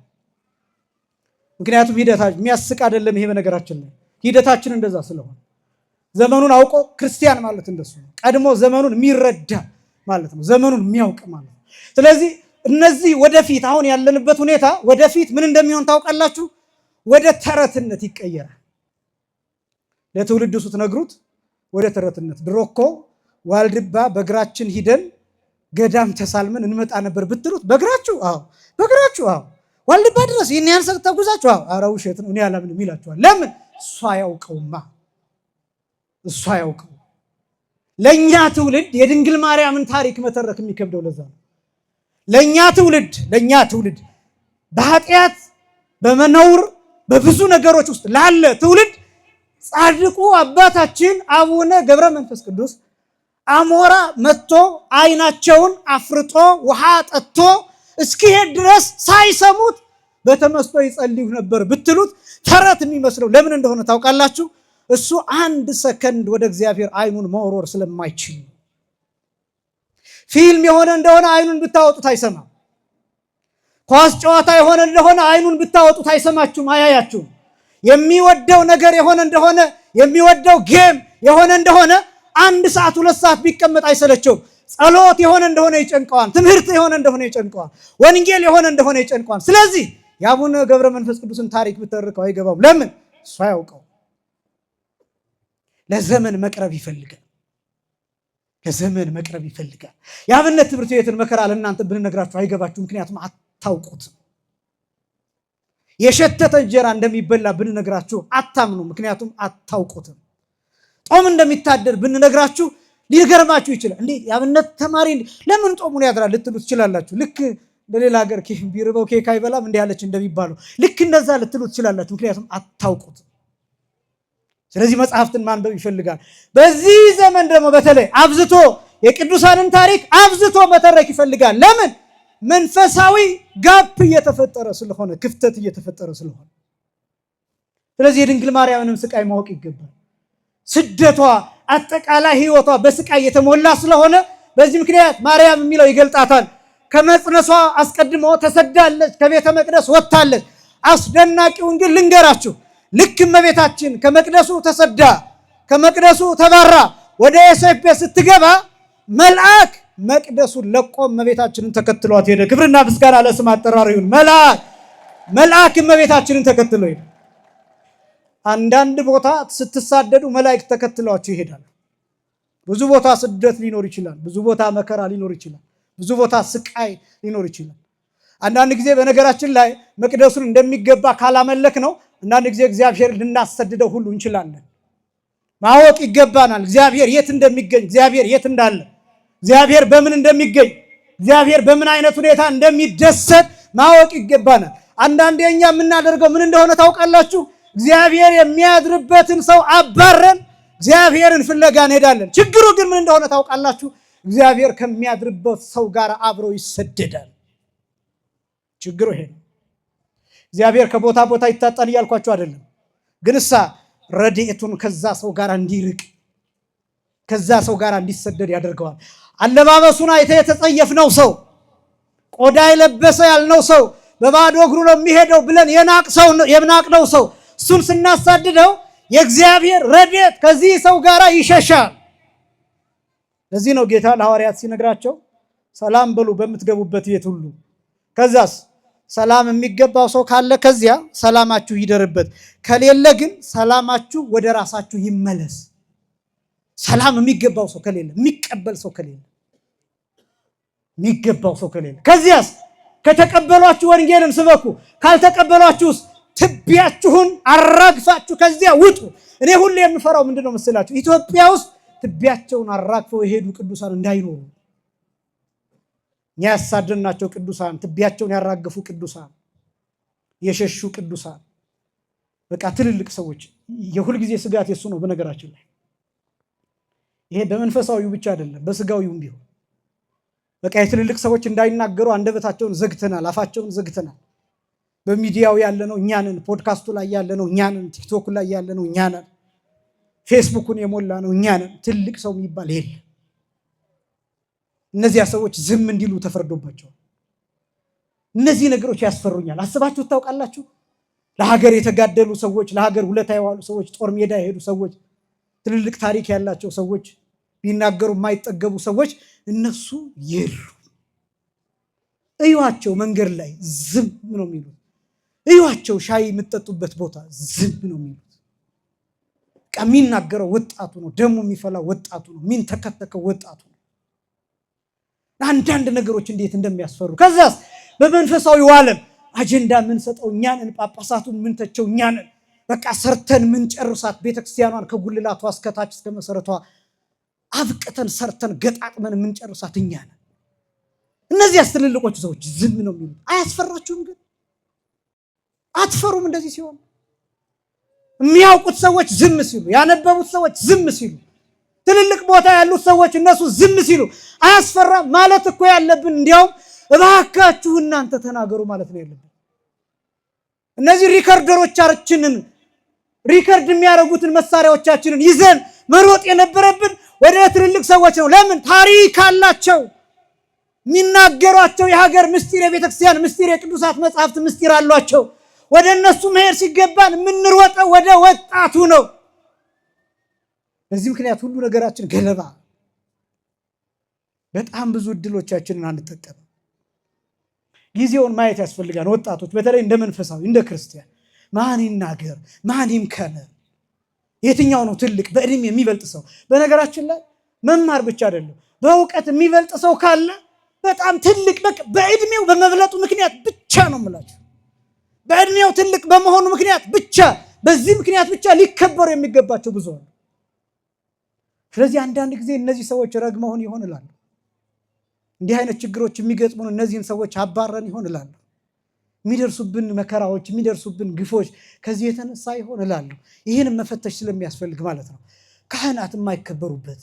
ምክንያቱም ሂደታችን የሚያስቅ አይደለም። ይሄ በነገራችን ላይ ሂደታችን እንደዛ ስለሆነ ዘመኑን አውቆ ክርስቲያን ማለት እንደሱ ነው። ቀድሞ ዘመኑን የሚረዳ ማለት ነው፣ ዘመኑን የሚያውቅ ማለት ነው። ስለዚህ እነዚህ ወደፊት አሁን ያለንበት ሁኔታ ወደፊት ምን እንደሚሆን ታውቃላችሁ? ወደ ተረትነት ይቀየራል። ለትውልዱ ስትነግሩት ወደ ተረትነት። ድሮ እኮ ዋልድባ በእግራችን ሂደን ገዳም ተሳልመን እንመጣ ነበር ብትሉት በእግራችሁ? አዎ በእግራችሁ። አዎ ዋልድባ ድረስ ይህን ያህል ሰዓት ተጉዛችሁ? አዎ ኧረ ውሸት ነው እኔ አላምንም ይላችኋል። ለምን? እሱ አያውቀውማ፣ እሱ አያውቀው። ለእኛ ትውልድ የድንግል ማርያምን ታሪክ መተረክ የሚከብደው ለዛ ነው። ለእኛ ትውልድ በኃጢአት በመነውር በብዙ ነገሮች ውስጥ ላለ ትውልድ ጻድቁ አባታችን አቡነ ገብረ መንፈስ ቅዱስ አሞራ መጥቶ አይናቸውን አፍርጦ ውሃ ጠጥቶ እስኪሄድ ድረስ ሳይሰሙት በተመስጦ ይጸልዩ ነበር ብትሉት ተረት የሚመስለው ለምን እንደሆነ ታውቃላችሁ? እሱ 1 ሰከንድ ወደ እግዚአብሔር አይኑን መወርወር ስለማይችል። ፊልም የሆነ እንደሆነ አይኑን ብታወጡት አይሰማም። ኳስ ጨዋታ የሆነ እንደሆነ አይኑን ብታወጡት አይሰማችሁም፣ አያያችሁም። የሚወደው ነገር የሆነ እንደሆነ የሚወደው ጌም የሆነ እንደሆነ 1 ሰዓት 2 ሰዓት ቢቀመጥ አይሰለቸውም። ጸሎት የሆነ እንደሆነ ይጨንቀዋል። ትምህርት የሆነ እንደሆነ ይጨንቀዋል። ወንጌል የሆነ እንደሆነ ይጨንቀዋል። ስለዚህ የአቡነ ገብረ መንፈስ ቅዱስን ታሪክ ብትተርከው አይገባም። ለምን? እሱ አያውቀው። ለዘመን መቅረብ ይፈልጋል። ለዘመን መቅረብ ይፈልጋል። የአብነት ትምህርት ቤትን መከራ ለእናንተ ብንነግራችሁ አይገባችሁ፣ ምክንያቱም አታውቁትም። የሸተተ እንጀራ እንደሚበላ ብንነግራችሁ አታምኑ፣ ምክንያቱም አታውቁትም። ጦም እንደሚታደር ብንነግራችሁ ሊገርማችሁ ይችላል። እንዴ የአብነት ተማሪ ለምን ጦሙን ያድራል ልትሉ ትችላላችሁ። ልክ በሌላ ሀገር ቢርበው ኬክ አይበላም እንዲህ ያለች እንደሚባለው ልክ እንደዛ ልትሉ ትችላላችሁ፣ ምክንያቱም አታውቁትም። ስለዚህ መጽሐፍትን ማንበብ ይፈልጋል። በዚህ ዘመን ደግሞ በተለይ አብዝቶ የቅዱሳንን ታሪክ አብዝቶ መተረክ ይፈልጋል። ለምን? መንፈሳዊ ጋፕ እየተፈጠረ ስለሆነ፣ ክፍተት እየተፈጠረ ስለሆነ። ስለዚህ የድንግል ማርያምንም ስቃይ ማወቅ ይገባል። ስደቷ፣ አጠቃላይ ሕይወቷ በስቃይ የተሞላ ስለሆነ በዚህ ምክንያት ማርያም የሚለው ይገልጣታል። ከመጽነሷ አስቀድሞ ተሰዳለች፣ ከቤተ መቅደስ ወጥታለች። አስደናቂውን ግን ልንገራችሁ። ልክ እመቤታችን ከመቅደሱ ተሰዳ ከመቅደሱ ተባራ ወደ ዮሴፍ ቤት ስትገባ መልአክ መቅደሱን ለቆ እመቤታችንን ተከትሏት ሄደ። ክብርና ምስጋና ለስም አጠራሩ ይሁን። መልአክ እመቤታችንን ተከትሎ ሄደ። አንዳንድ ቦታ ስትሳደዱ መላእክት ተከትሏችሁ ይሄዳሉ። ብዙ ቦታ ስደት ሊኖር ይችላል። ብዙ ቦታ መከራ ሊኖር ይችላል። ብዙ ቦታ ስቃይ ሊኖር ይችላል። አንዳንድ ጊዜ በነገራችን ላይ መቅደሱን እንደሚገባ ካላመለክ ነው አንዳንድ ጊዜ እግዚአብሔር ልናሰድደው ሁሉ እንችላለን። ማወቅ ይገባናል። እግዚአብሔር የት እንደሚገኝ፣ እግዚአብሔር የት እንዳለ፣ እግዚአብሔር በምን እንደሚገኝ፣ እግዚአብሔር በምን አይነት ሁኔታ እንደሚደሰት ማወቅ ይገባናል። አንዳንዴ እኛ የምናደርገው ምን እንደሆነ ታውቃላችሁ? እግዚአብሔር የሚያድርበትን ሰው አባረን እግዚአብሔርን ፍለጋ እንሄዳለን። ችግሩ ግን ምን እንደሆነ ታውቃላችሁ? እግዚአብሔር ከሚያድርበት ሰው ጋር አብሮ ይሰደዳል። ችግሩ ይሄ ነው። እግዚአብሔር ከቦታ ቦታ ይታጣል እያልኳቸው አይደለም፣ ግን ረድኤቱን ከዛ ሰው ጋር እንዲርቅ ከዛ ሰው ጋር እንዲሰደድ ያደርገዋል። አለባበሱን አይተ የተጸየፍነው ሰው፣ ቆዳ የለበሰ ያልነው ሰው፣ በባዶ እግሩ ነው የሚሄደው ብለን የናቅነው ሰው እሱን ስናሳድደው የእግዚአብሔር ረድኤት ከዚህ ሰው ጋር ይሸሻል። ለዚህ ነው ጌታ ለሐዋርያት ሲነግራቸው ሰላም በሉ በምትገቡበት ቤት ሁሉ። ከዛስ ሰላም የሚገባው ሰው ካለ ከዚያ ሰላማችሁ ይደርበት፣ ከሌለ ግን ሰላማችሁ ወደ ራሳችሁ ይመለስ። ሰላም የሚገባው ሰው ከሌለ፣ የሚቀበል ሰው ከሌለ፣ የሚገባው ሰው ከሌለ፣ ከዚያስ ከተቀበሏችሁ ወንጌልን ስበኩ፣ ካልተቀበሏችሁስ ትቢያችሁን አራግፋችሁ ከዚያ ውጡ። እኔ ሁሌ የምፈራው ምንድነው መሰላችሁ? ኢትዮጵያ ውስጥ ትቢያቸውን አራግፈው የሄዱ ቅዱሳን እንዳይኖሩ። ያሳደናቸው ቅዱሳን፣ ትቢያቸውን ያራገፉ ቅዱሳን፣ የሸሹ ቅዱሳን፣ በቃ ትልልቅ ሰዎች የሁል ጊዜ ስጋት የሱ ነው። በነገራችን ላይ ይሄ በመንፈሳዊው ብቻ አይደለም፣ በስጋዊውም ቢሆን በቃ የትልልቅ ሰዎች እንዳይናገሩ አንደበታቸውን ዘግተናል፣ አፋቸውን ዘግተናል። በሚዲያው ያለነው እኛ ነን፣ ፖድካስቱ ላይ ያለነው እኛ ነን፣ ቲክቶክ ላይ ያለነው እኛ ነን፣ ፌስቡኩን የሞላ ነው እኛ ነን። ትልቅ ሰው የሚባል የለም። እነዚያ ሰዎች ዝም እንዲሉ ተፈርዶባቸዋል። እነዚህ ነገሮች ያስፈሩኛል። አስባችሁ ታውቃላችሁ? ለሀገር የተጋደሉ ሰዎች፣ ለሀገር ውለታ የዋሉ ሰዎች፣ ጦር ሜዳ የሄዱ ሰዎች፣ ትልልቅ ታሪክ ያላቸው ሰዎች፣ ቢናገሩ የማይጠገቡ ሰዎች እነሱ የሉ። እዩዋቸው፣ መንገድ ላይ ዝም ነው የሚሉት። እዩዋቸው፣ ሻይ የምትጠጡበት ቦታ ዝም ነው የሚሉት። የሚናገረው ወጣቱ ነው፣ ደሙ የሚፈላው ወጣቱ ነው፣ የሚንተከተከው ወጣቱ ነው። አንዳንድ ነገሮች እንዴት እንደሚያስፈሩ። ከዛስ በመንፈሳዊው ዓለም አጀንዳ የምንሰጠው እኛ ነን፣ ጳጳሳቱን የምንተቸው እኛ ነን። በቃ ሰርተን የምንጨርሳት ቤተክርስቲያኗን ከጉልላቷ እስከታች እስከ መሰረቷ አብቅተን ሰርተን ገጣጥመን የምንጨርሳት እኛ ነን። እነዚህ ትልልቆቹ ሰዎች ዝም ነው የሚሉት። አያስፈራችሁም? ግን አትፈሩም? እንደዚህ ሲሆን የሚያውቁት ሰዎች ዝም ሲሉ፣ ያነበቡት ሰዎች ዝም ሲሉ፣ ትልልቅ ቦታ ያሉት ሰዎች እነሱ ዝም ሲሉ አያስፈራም? ማለት እኮ ያለብን እንዲያውም እባካችሁ እናንተ ተናገሩ ማለት ነው ያለብን። እነዚህ ሪከርደሮቻችንን ሪከርድ የሚያደርጉትን መሳሪያዎቻችንን ይዘን መሮጥ የነበረብን ወደ ትልልቅ ሰዎች ነው። ለምን? ታሪክ አላቸው፣ የሚናገሯቸው የሀገር ምስጢር፣ የቤተክርስቲያን ምስጢር፣ የቅዱሳት መጽሐፍት ምስጢር አሏቸው። ወደ እነሱ መሄድ ሲገባን የምንሮጠው ወደ ወጣቱ ነው። በዚህ ምክንያት ሁሉ ነገራችን ገለባ። በጣም ብዙ እድሎቻችንን አንጠቀም። ጊዜውን ማየት ያስፈልጋል። ወጣቶች በተለይ እንደ መንፈሳዊ እንደ ክርስቲያን ማን ይናገር ማን ይምከር፣ የትኛው ነው ትልቅ በእድሜ የሚበልጥ ሰው? በነገራችን ላይ መማር ብቻ አይደለም፣ በእውቀት የሚበልጥ ሰው ካለ በጣም ትልቅ በእድሜው በመብለጡ ምክንያት ብቻ ነው የምላችሁ። በእድሜው ትልቅ በመሆኑ ምክንያት ብቻ፣ በዚህ ምክንያት ብቻ ሊከበሩ የሚገባቸው ብዙ ነው። ስለዚህ አንዳንድ ጊዜ እነዚህ ሰዎች ረግመውን ይሆን እላለሁ። እንዲህ አይነት ችግሮች የሚገጥሙን እነዚህን ሰዎች አባረን ይሆን እላለሁ። የሚደርሱብን መከራዎች፣ የሚደርሱብን ግፎች ከዚህ የተነሳ ይሆን እላለሁ። ይህን መፈተሽ ስለሚያስፈልግ ማለት ነው። ካህናት የማይከበሩበት፣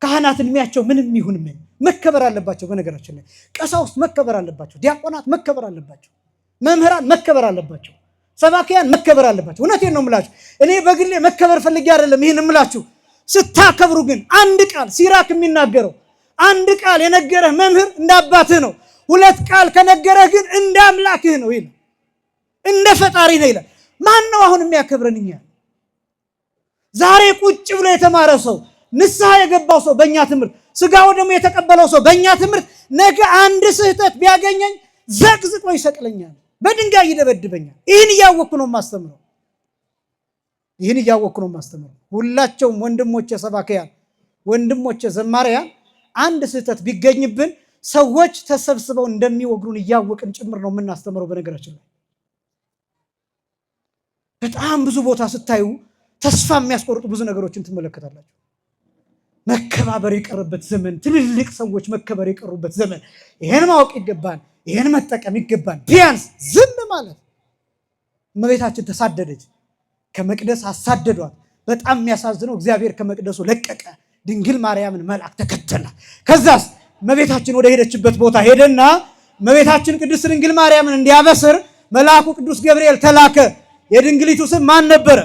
ካህናት እድሜያቸው ምንም ይሁን ምን መከበር አለባቸው። በነገራችን ላይ ቀሳውስት መከበር አለባቸው፣ ዲያቆናት መከበር አለባቸው፣ መምህራን መከበር አለባቸው፣ ሰባኪያን መከበር አለባቸው። እውነቴን ነው የምላችሁ። እኔ በግሌ መከበር ፈልጌ አይደለም ይህን የምላችሁ። ስታከብሩ ግን አንድ ቃል ሲራክ የሚናገረው አንድ ቃል የነገረህ መምህር እንደ አባትህ ነው። ሁለት ቃል ከነገረህ ግን እንደ አምላክህ ነው ይላል፣ እንደ ፈጣሪ ነው ይላል። ማን ነው አሁን የሚያከብረን? እኛ ዛሬ ቁጭ ብሎ የተማረ ሰው፣ ንስሐ የገባው ሰው በእኛ ትምህርት፣ ስጋው ደግሞ የተቀበለው ሰው በእኛ ትምህርት ነገ አንድ ስህተት ቢያገኘኝ ዘቅዝቆ ይሰቅለኛል፣ በድንጋይ ይደበድበኛል። ይህን እያወቅኩ ነው የማስተምረው። ሁላቸውም ወንድሞቼ ሰባክያን፣ ወንድሞቼ ዘማሪያን አንድ ስህተት ቢገኝብን ሰዎች ተሰብስበው እንደሚወግሩን እያወቅን ጭምር ነው የምናስተምረው። በነገራችን ላይ በጣም ብዙ ቦታ ስታዩ ተስፋ የሚያስቆርጡ ብዙ ነገሮችን ትመለከታላችሁ። መከባበር የቀረበት ዘመን፣ ትልልቅ ሰዎች መከበር የቀሩበት ዘመን። ይሄን ማወቅ ይገባን፣ ይሄን መጠቀም ይገባን። ቢያንስ ዝም ማለት። እመቤታችን ተሳደደች፣ ከመቅደስ አሳደዷት። በጣም የሚያሳዝነው እግዚአብሔር ከመቅደሱ ለቀቀ፣ ድንግል ማርያምን መልአክ ተከተላት። ከዛስ እመቤታችን ወደ ሄደችበት ቦታ ሄደና እመቤታችን ቅድስት ድንግል ማርያምን እንዲያበስር መልአኩ ቅዱስ ገብርኤል ተላከ። የድንግሊቱ ስም ማን ነበረ?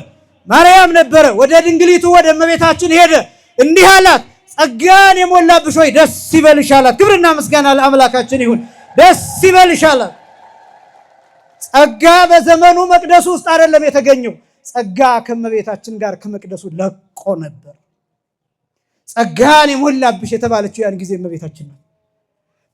ማርያም ነበረ። ወደ ድንግሊቱ ወደ እመቤታችን ሄደ። እንዲህ አላት፣ ጸጋን የሞላብሽ ሆይ ደስ ይበልሽ አላት። ክብርና ምስጋና ለአምላካችን ይሁን። ደስ ይበልሽ አላት። ጸጋ በዘመኑ መቅደሱ ውስጥ አይደለም የተገኘው። ጸጋ ከእመቤታችን ጋር ከመቅደሱ ለቆ ነበር። ጸጋን የሞላብሽ የተባለችው ያን ጊዜ እመቤታችን ነው።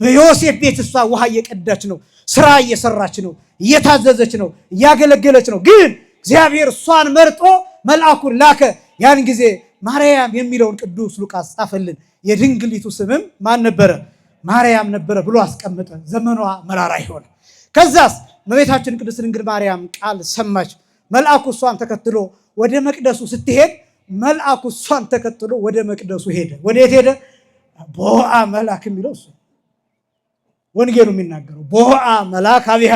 በዮሴፍ ቤት እሷ ውሃ እየቀዳች ነው፣ ስራ እየሰራች ነው፣ እየታዘዘች ነው፣ እያገለገለች ነው። ግን እግዚአብሔር እሷን መርጦ መልአኩን ላከ። ያን ጊዜ ማርያም የሚለውን ቅዱስ ሉቃስ ጻፈልን። የድንግሊቱ ስምም ማን ነበረ? ማርያም ነበረ ብሎ አስቀመጠ። ዘመኗ መራራ ይሆነ። ከዛስ እመቤታችን ቅድስት ድንግል ማርያም ቃል ሰማች። መልአኩ እሷን ተከትሎ ወደ መቅደሱ ስትሄድ መልአኩ እሷን ተከትሎ ወደ መቅደሱ ሄደ። ወዴት ሄደ? ቦአ መልአክ የሚለው እሱ ወንጌሉ የሚናገረው ቦአ መልአክ አቢሃ፣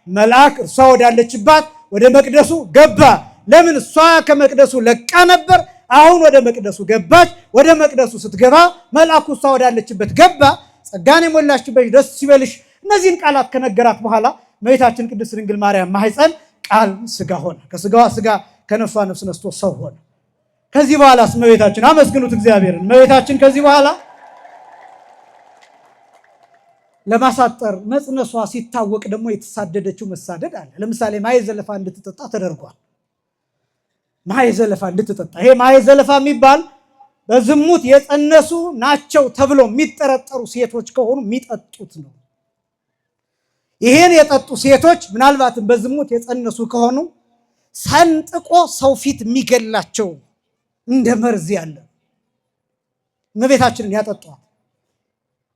መልአክ እርሷ ወዳለችባት ወደ መቅደሱ ገባ። ለምን? እሷ ከመቅደሱ ለቃ ነበር። አሁን ወደ መቅደሱ ገባች። ወደ መቅደሱ ስትገባ መልአኩ እሷ ወዳለችበት ገባ። ጸጋን የሞላችበት ደስ ይበልሽ። እነዚህን ቃላት ከነገራት በኋላ እመቤታችን ቅድስት ድንግል ማርያም ማኅፀን ቃል ስጋ ሆነ። ከስጋዋ ስጋ ከነፍሷ ነፍስ ነስቶ ሰው ሆነ። ከዚህ በኋላ እመቤታችን አመስግኑት እግዚአብሔርን። እመቤታችን ከዚህ በኋላ ለማሳጠር መጽነሷ ሲታወቅ ደግሞ የተሳደደችው መሳደድ አለ። ለምሳሌ ማየ ዘለፋ እንድትጠጣ ተደርጓል። ማየ ዘለፋ እንድትጠጣ፣ ይሄ ማየ ዘለፋ የሚባል በዝሙት የጸነሱ ናቸው ተብሎ የሚጠረጠሩ ሴቶች ከሆኑ የሚጠጡት ነው። ይሄን የጠጡ ሴቶች ምናልባትም በዝሙት የጸነሱ ከሆኑ ሰንጥቆ ሰው ፊት የሚገላቸው እንደ መርዝ ያለ እመቤታችንን ያጠጧል።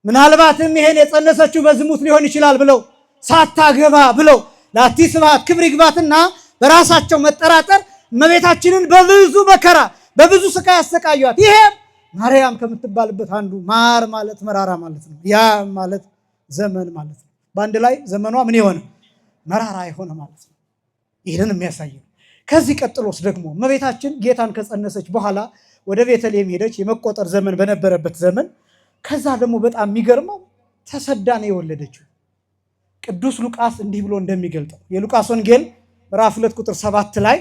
ምናልባትም ይሄን የጸነሰችው በዝሙት ሊሆን ይችላል ብለው ሳታገባ ብለው ላቲ ስብሐት ክብር ይግባትና በራሳቸው መጠራጠር እመቤታችንን በብዙ መከራ በብዙ ስቃይ ያሰቃዩት። ይሄ ማርያም ከምትባልበት አንዱ ማር ማለት መራራ ማለት ነው። ያ ማለት ዘመን ማለት ነው። በአንድ ላይ ዘመኗ ምን የሆነ መራራ የሆነ ማለት ነው። ይህንን የሚያሳይ ነው። ከዚህ ቀጥሎስ ደግሞ እመቤታችን ጌታን ከጸነሰች በኋላ ወደ ቤተልሔም ሄደች፣ የመቆጠር ዘመን በነበረበት ዘመን። ከዛ ደግሞ በጣም የሚገርመው ተሰዳ ነው የወለደችው። ቅዱስ ሉቃስ እንዲህ ብሎ እንደሚገልጠው የሉቃስ ወንጌል ምዕራፍ 2 ቁጥር 7 ላይ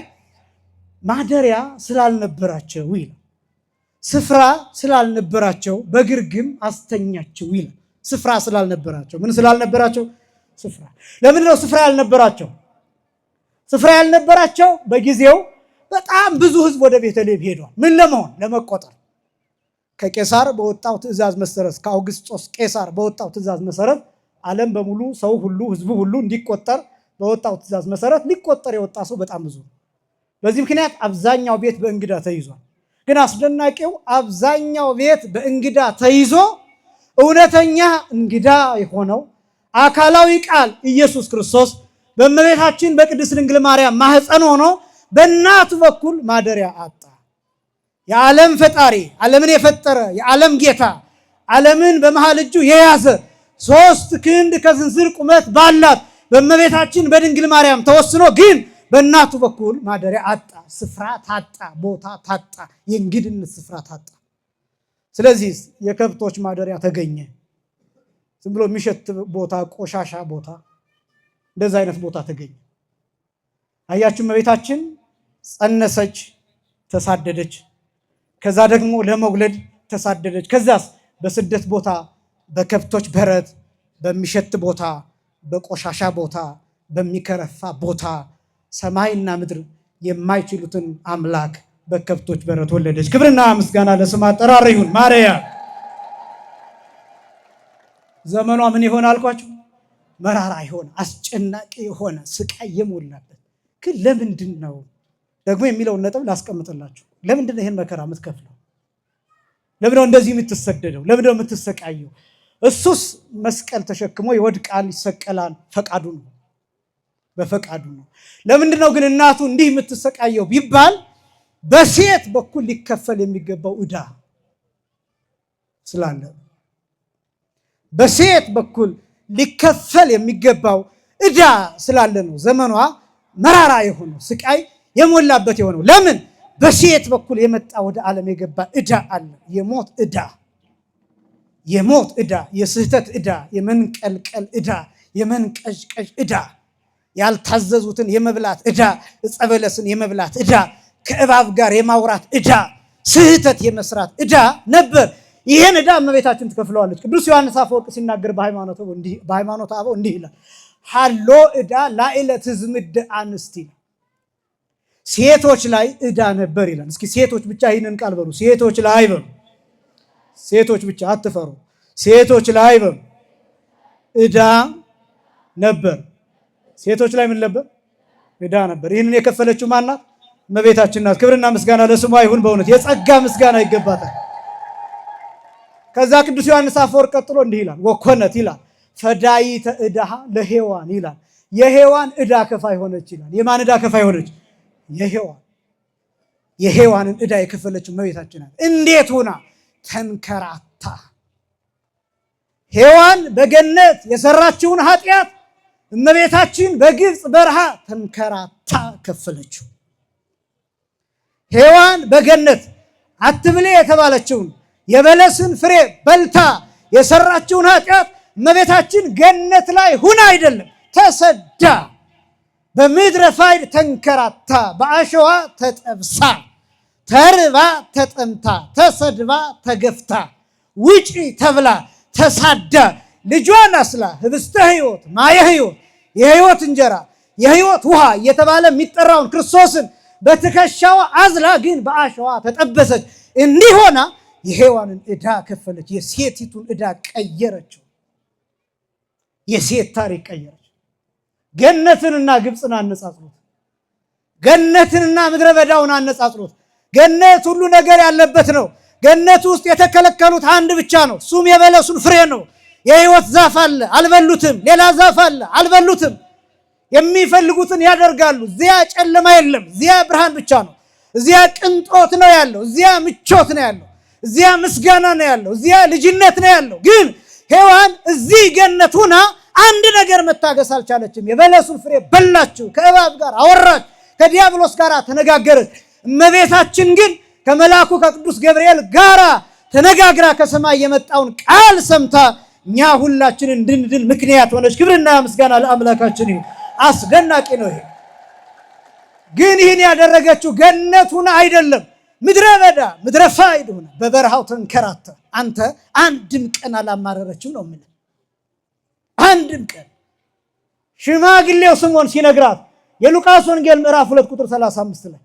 ማደሪያ ስላልነበራቸው ይላል፣ ስፍራ ስላልነበራቸው በግርግም አስተኛቸው ይላል። ስፍራ ስላልነበራቸው። ምን ስላልነበራቸው? ስፍራ። ለምንድን ነው ስፍራ ያልነበራቸው? ስፍራ ያልነበራቸው በጊዜው በጣም ብዙ ሕዝብ ወደ ቤተልሔም ሄዷል። ምን ለመሆን? ለመቆጠር። ከቄሳር በወጣው ትእዛዝ መሰረት፣ ከአውግስጦስ ቄሳር በወጣው ትእዛዝ መሰረት ዓለም በሙሉ ሰው ሁሉ ሕዝቡ ሁሉ እንዲቆጠር በወጣው ትእዛዝ መሰረት ሊቆጠር የወጣ ሰው በጣም ብዙ ነው። በዚህ ምክንያት አብዛኛው ቤት በእንግዳ ተይዟል። ግን አስደናቂው አብዛኛው ቤት በእንግዳ ተይዞ እውነተኛ እንግዳ የሆነው አካላዊ ቃል ኢየሱስ ክርስቶስ በእመቤታችን በቅድስት ድንግል ማርያም ማኅፀን ሆኖ በእናቱ በኩል ማደሪያ አጣ። የዓለም ፈጣሪ፣ ዓለምን የፈጠረ የዓለም ጌታ፣ ዓለምን በመሃል እጁ የያዘ 3 ክንድ ከስንዝር ቁመት ባላት በእመቤታችን በድንግል ማርያም ተወስኖ ግን በእናቱ በኩል ማደሪያ አጣ። ስፍራ ታጣ፣ ቦታ ታጣ፣ የእንግድነት ስፍራ ታጣ። ስለዚህ የከብቶች ማደሪያ ተገኘ። ዝም ብሎ የሚሸት ቦታ፣ ቆሻሻ ቦታ፣ እንደዛ አይነት ቦታ ተገኘ። አያችሁ፣ እመቤታችን ጸነሰች፣ ተሳደደች። ከዛ ደግሞ ለመውለድ ተሳደደች። ከዛስ በስደት ቦታ፣ በከብቶች በረት፣ በሚሸት ቦታ፣ በቆሻሻ ቦታ፣ በሚከረፋ ቦታ ሰማይና ምድር የማይችሉትን አምላክ በከብቶች በረት ወለደች። ክብርና ምስጋና ለስም አጠራር ይሁን። ማርያም ዘመኗ ምን ይሆን አልኳችሁ? መራራ የሆነ አስጨናቂ የሆነ ስቃይ የሞላበት። ግን ለምንድን ነው ደግሞ የሚለውን ነጥብ ላስቀምጥላችሁ። ለምንድን ነው ይህን መከራ የምትከፍለው? ለምንድን ነው እንደዚህ የምትሰደደው? ለምንድን ነው የምትሰቃየው? እሱስ መስቀል ተሸክሞ ይወድቃል፣ ይሰቀላል። ፈቃዱ ነው፣ በፈቃዱ ነው። ለምንድን ነው ግን እናቱ እንዲህ የምትሰቃየው ቢባል በሴት በኩል ሊከፈል የሚገባው ዕዳ ስላለ፣ በሴት በኩል ሊከፈል የሚገባው ዕዳ ስላለ ነው ዘመኗ መራራ የሆነው ስቃይ የሞላበት የሆነው። ለምን? በሴት በኩል የመጣ ወደ ዓለም የገባ ዕዳ አለ። የሞት ዕዳ፣ የስህተት ዕዳ፣ የመንቀልቀል ዕዳ፣ የመንቀዥቀዥ ዕዳ፣ ያልታዘዙትን የመብላት ዕዳ፣ ዕፀ በለስን የመብላት ዕዳ፣ ከእባብ ጋር የማውራት ዕዳ፣ ስህተት የመስራት ዕዳ ነበር። ይህን ዕዳ እመቤታችን ትከፍለዋለች። ቅዱስ ዮሐንስ አፈወርቅ ሲናገር በሃይማኖተ አበው እንዲህ ይላል፣ ሀሎ ዕዳ ላዕለ ትዝምድ አንስቲ፣ ሴቶች ላይ ዕዳ ነበር ይላል። እስኪ ሴቶች ብቻ ይህንን ቃል በሉ። ሴቶች ላይ በሉ። ሴቶች ብቻ አትፈሩ። ሴቶች ላይ በሉ ዕዳ ነበር። ሴቶች ላይ ምን ነበር? ዕዳ ነበር። ይህንን የከፈለችው ማናት? እመቤታችን ናት። ክብርና ምስጋና ለስሟ ይሁን። በእውነት የጸጋ ምስጋና ይገባታል። ከዛ ቅዱስ ዮሐንስ አፈወርቅ ቀጥሎ እንዲህ ይላል፣ ወኮነት ይላል ፈዳይተ ዕዳሃ ለሔዋን ይላል። የሔዋን ዕዳ ከፋይ ሆነች ይላል። የማን ዕዳ ከፋይ ሆነች? የሔዋንን ዕዳ የከፈለችው እመቤታችን ናት። እንዴት ሆና? ተንከራታ። ሔዋን በገነት የሰራችውን ኃጢአት እመቤታችን በግብፅ በረሃ ተንከራታ ከፈለችው። ሔዋን በገነት አትብሌ የተባለችውን የበለስን ፍሬ በልታ የሰራችውን ኃጢአት እመቤታችን ገነት ላይ ሁና አይደለም፣ ተሰዳ በምድረ ፋይድ ተንከራታ፣ በአሸዋ ተጠብሳ፣ ተርባ ተጠምታ፣ ተሰድባ ተገፍታ፣ ውጪ ተብላ ተሳዳ፣ ልጇን አስላ ህብስተ ሕይወት ማየ ሕይወት የሕይወት እንጀራ የሕይወት ውሃ እየተባለ የሚጠራውን ክርስቶስን በትከሻዋ አዝላ ግን በአሸዋ ተጠበሰች። እንዲህ ሆና የሔዋንን ዕዳ ከፈለች። የሴቲቱን ዕዳ ቀየረችው። የሴት ታሪክ ቀየረች። ገነትንና ግብፅን አነጻጽሩት። ገነትንና ምድረ በዳውን አነጻጽሩት። ገነት ሁሉ ነገር ያለበት ነው። ገነት ውስጥ የተከለከሉት አንድ ብቻ ነው። እሱም የበለሱን ፍሬ ነው። የሕይወት ዛፍ አለ፣ አልበሉትም። ሌላ ዛፍ አለ፣ አልበሉትም። የሚፈልጉትን ያደርጋሉ። እዚያ ጨለማ የለም፣ እዚያ ብርሃን ብቻ ነው። እዚያ ቅንጦት ነው ያለው፣ እዚያ ምቾት ነው ያለው፣ እዚያ ምስጋና ነው ያለው፣ እዚያ ልጅነት ነው ያለው። ግን ሔዋን እዚህ ገነት ሁና አንድ ነገር መታገስ አልቻለችም። የበለሱን ፍሬ በላችሁ፣ ከእባብ ጋር አወራች፣ ከዲያብሎስ ጋር ተነጋገረች። እመቤታችን ግን ከመልአኩ ከቅዱስ ገብርኤል ጋር ተነጋግራ ከሰማይ የመጣውን ቃል ሰምታ እኛ ሁላችን እንድንድን ምክንያት ሆነች። ክብርና ምስጋና ለአምላካችን ይሁን። አስደናቂ ነው ይሄ። ግን ይህን ያደረገችው ገነት ሁና አይደለም፣ ምድረ በዳ ምድረ ፋይድ ሆና በበረሃው ተንከራተ። አንተ አንድም ቀን አላማረረችው ነው የምልህ። አንድም ቀን ሽማግሌው ስምዖን ሲነግራት የሉቃስ ወንጌል ምዕራፍ 2 ቁጥር 35 ላይ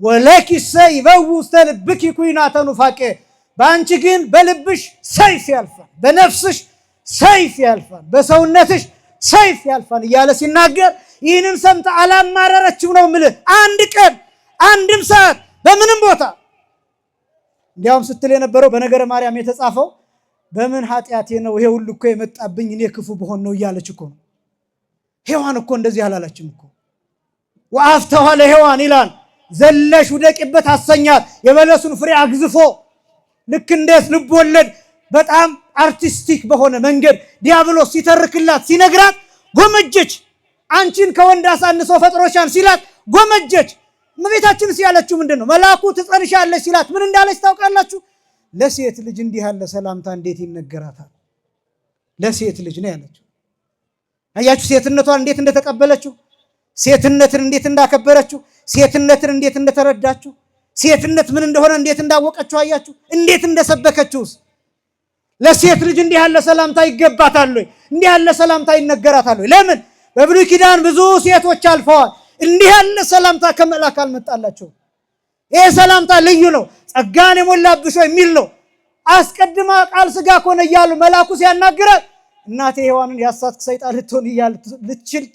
ወለኪሰ ይበው ውስተ ልብኪ ኩናተ ኑፋቄ፣ በአንቺ ግን በልብሽ ሰይፍ ያልፋል፣ በነፍስሽ ሰይፍ ያልፋል፣ በሰውነትሽ ሰይፍ ያልፋል እያለ ሲናገር ይህንን ሰምታ አላማረረችው ነው የምልህ። አንድ ቀን አንድም ሰዓት በምንም ቦታ። እንዲያውም ስትል የነበረው በነገረ ማርያም የተጻፈው በምን ኃጢአቴ ነው ይሄ ሁሉ እኮ የመጣብኝ እኔ ክፉ ብሆን ነው እያለች እኮ ነው። ሔዋን እኮ እንደዚህ አላለችም እኮ። ወአፍተሐ ለሔዋን ይላል፣ ዘለሽ ውደቂበት አሰኛት። የበለሱን ፍሬ አግዝፎ ልክ እንደ ልብ ወለድ በጣም አርቲስቲክ በሆነ መንገድ ዲያብሎስ ሲተርክላት ሲነግራት ጎመጀች። አንቺን ከወንድ አሳንሶ ፈጥሮሻል ሲላት ጎመጀች። እመቤታችንስ ያለችው ምንድን ነው? መልአኩ ትጸንሻለች ሲላት ምን እንዳለች ታውቃላችሁ? ለሴት ልጅ እንዲህ ያለ ሰላምታ እንዴት ይነገራታል? ለሴት ልጅ ነው ያለችው። አያችሁ ሴትነቷን እንዴት እንደተቀበለችው፣ ሴትነትን እንዴት እንዳከበረችው፣ ሴትነትን እንዴት እንደተረዳችው፣ ሴትነት ምን እንደሆነ እንዴት እንዳወቀችው አያችሁ? እንዴት እንደሰበከችውስ። ለሴት ልጅ እንዲህ ያለ ሰላምታ ይገባታል ወይ? እንዲህ ያለ ሰላምታ ይነገራታል ወይ? ለምን? በብሉይ ኪዳን ብዙ ሴቶች አልፈዋል። እንዲህ ያለ ሰላምታ ከመልአክ አልመጣላቸው። ይሄ ሰላምታ ልዩ ነው። ጸጋን የሞላብሽ የሚል ነው። አስቀድማ ቃል ሥጋ ኮነ እያሉ መልአኩ ሲያናግራት እናቴ ሔዋንን ያሳትክ ሰይጣን ልትሆን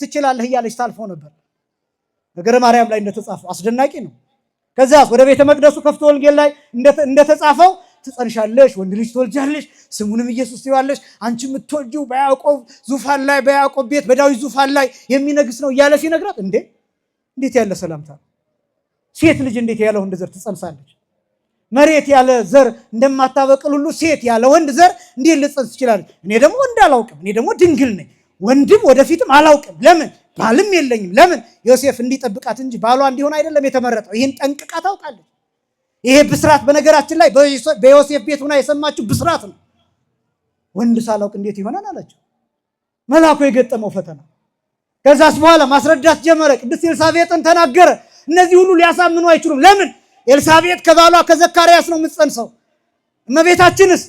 ትችላለህ እያለች ታልፈው ነበር። ነገረ ማርያም ላይ እንደተጻፈው አስደናቂ ነው። ከዚያስ ወደ ቤተ መቅደሱ ከፍቶ ወንጌል ላይ እንደተጻፈው ትጸንሻለሽ፣ ወንድ ልጅ ትወልጃለሽ፣ ስሙንም ኢየሱስ ትይዋለሽ፣ አንቺ የምትወልጂው በያዕቆብ ዙፋን ላይ በያዕቆብ ቤት በዳዊት ዙፋን ላይ የሚነግስ ነው እያለ ሲነግራት እንዴት ያለ ሰላምታ! ሴት ልጅ እንዴት ያለ ወንድ ዘር ትጸንሳለች? መሬት ያለ ዘር እንደማታበቅል ሁሉ ሴት ያለ ወንድ ዘር እንዴት ልጸንስ ትችላለች? እኔ ደግሞ ወንድ አላውቅም፣ እኔ ደግሞ ድንግል ነኝ፣ ወንድም ወደፊትም አላውቅም። ለምን? ባልም የለኝም። ለምን? ዮሴፍ እንዲጠብቃት እንጂ ባሏ እንዲሆን አይደለም የተመረጠው። ይህን ጠንቅቃ ታውቃለች። ይሄ ብስራት በነገራችን ላይ በዮሴፍ ቤት ሆና የሰማችው ብስራት ነው። ወንድ ሳላውቅ እንዴት ይሆናል አላቸው። መልአኩ የገጠመው ፈተና። ከዛስ በኋላ ማስረዳት ጀመረ። ቅድስት ኤልሳቤጥን ተናገረ። እነዚህ ሁሉ ሊያሳምኑ አይችሉም። ለምን? ኤልሳቤጥ ከባሏ ከዘካርያስ ነው የምትጸንሰው። እመቤታችንስ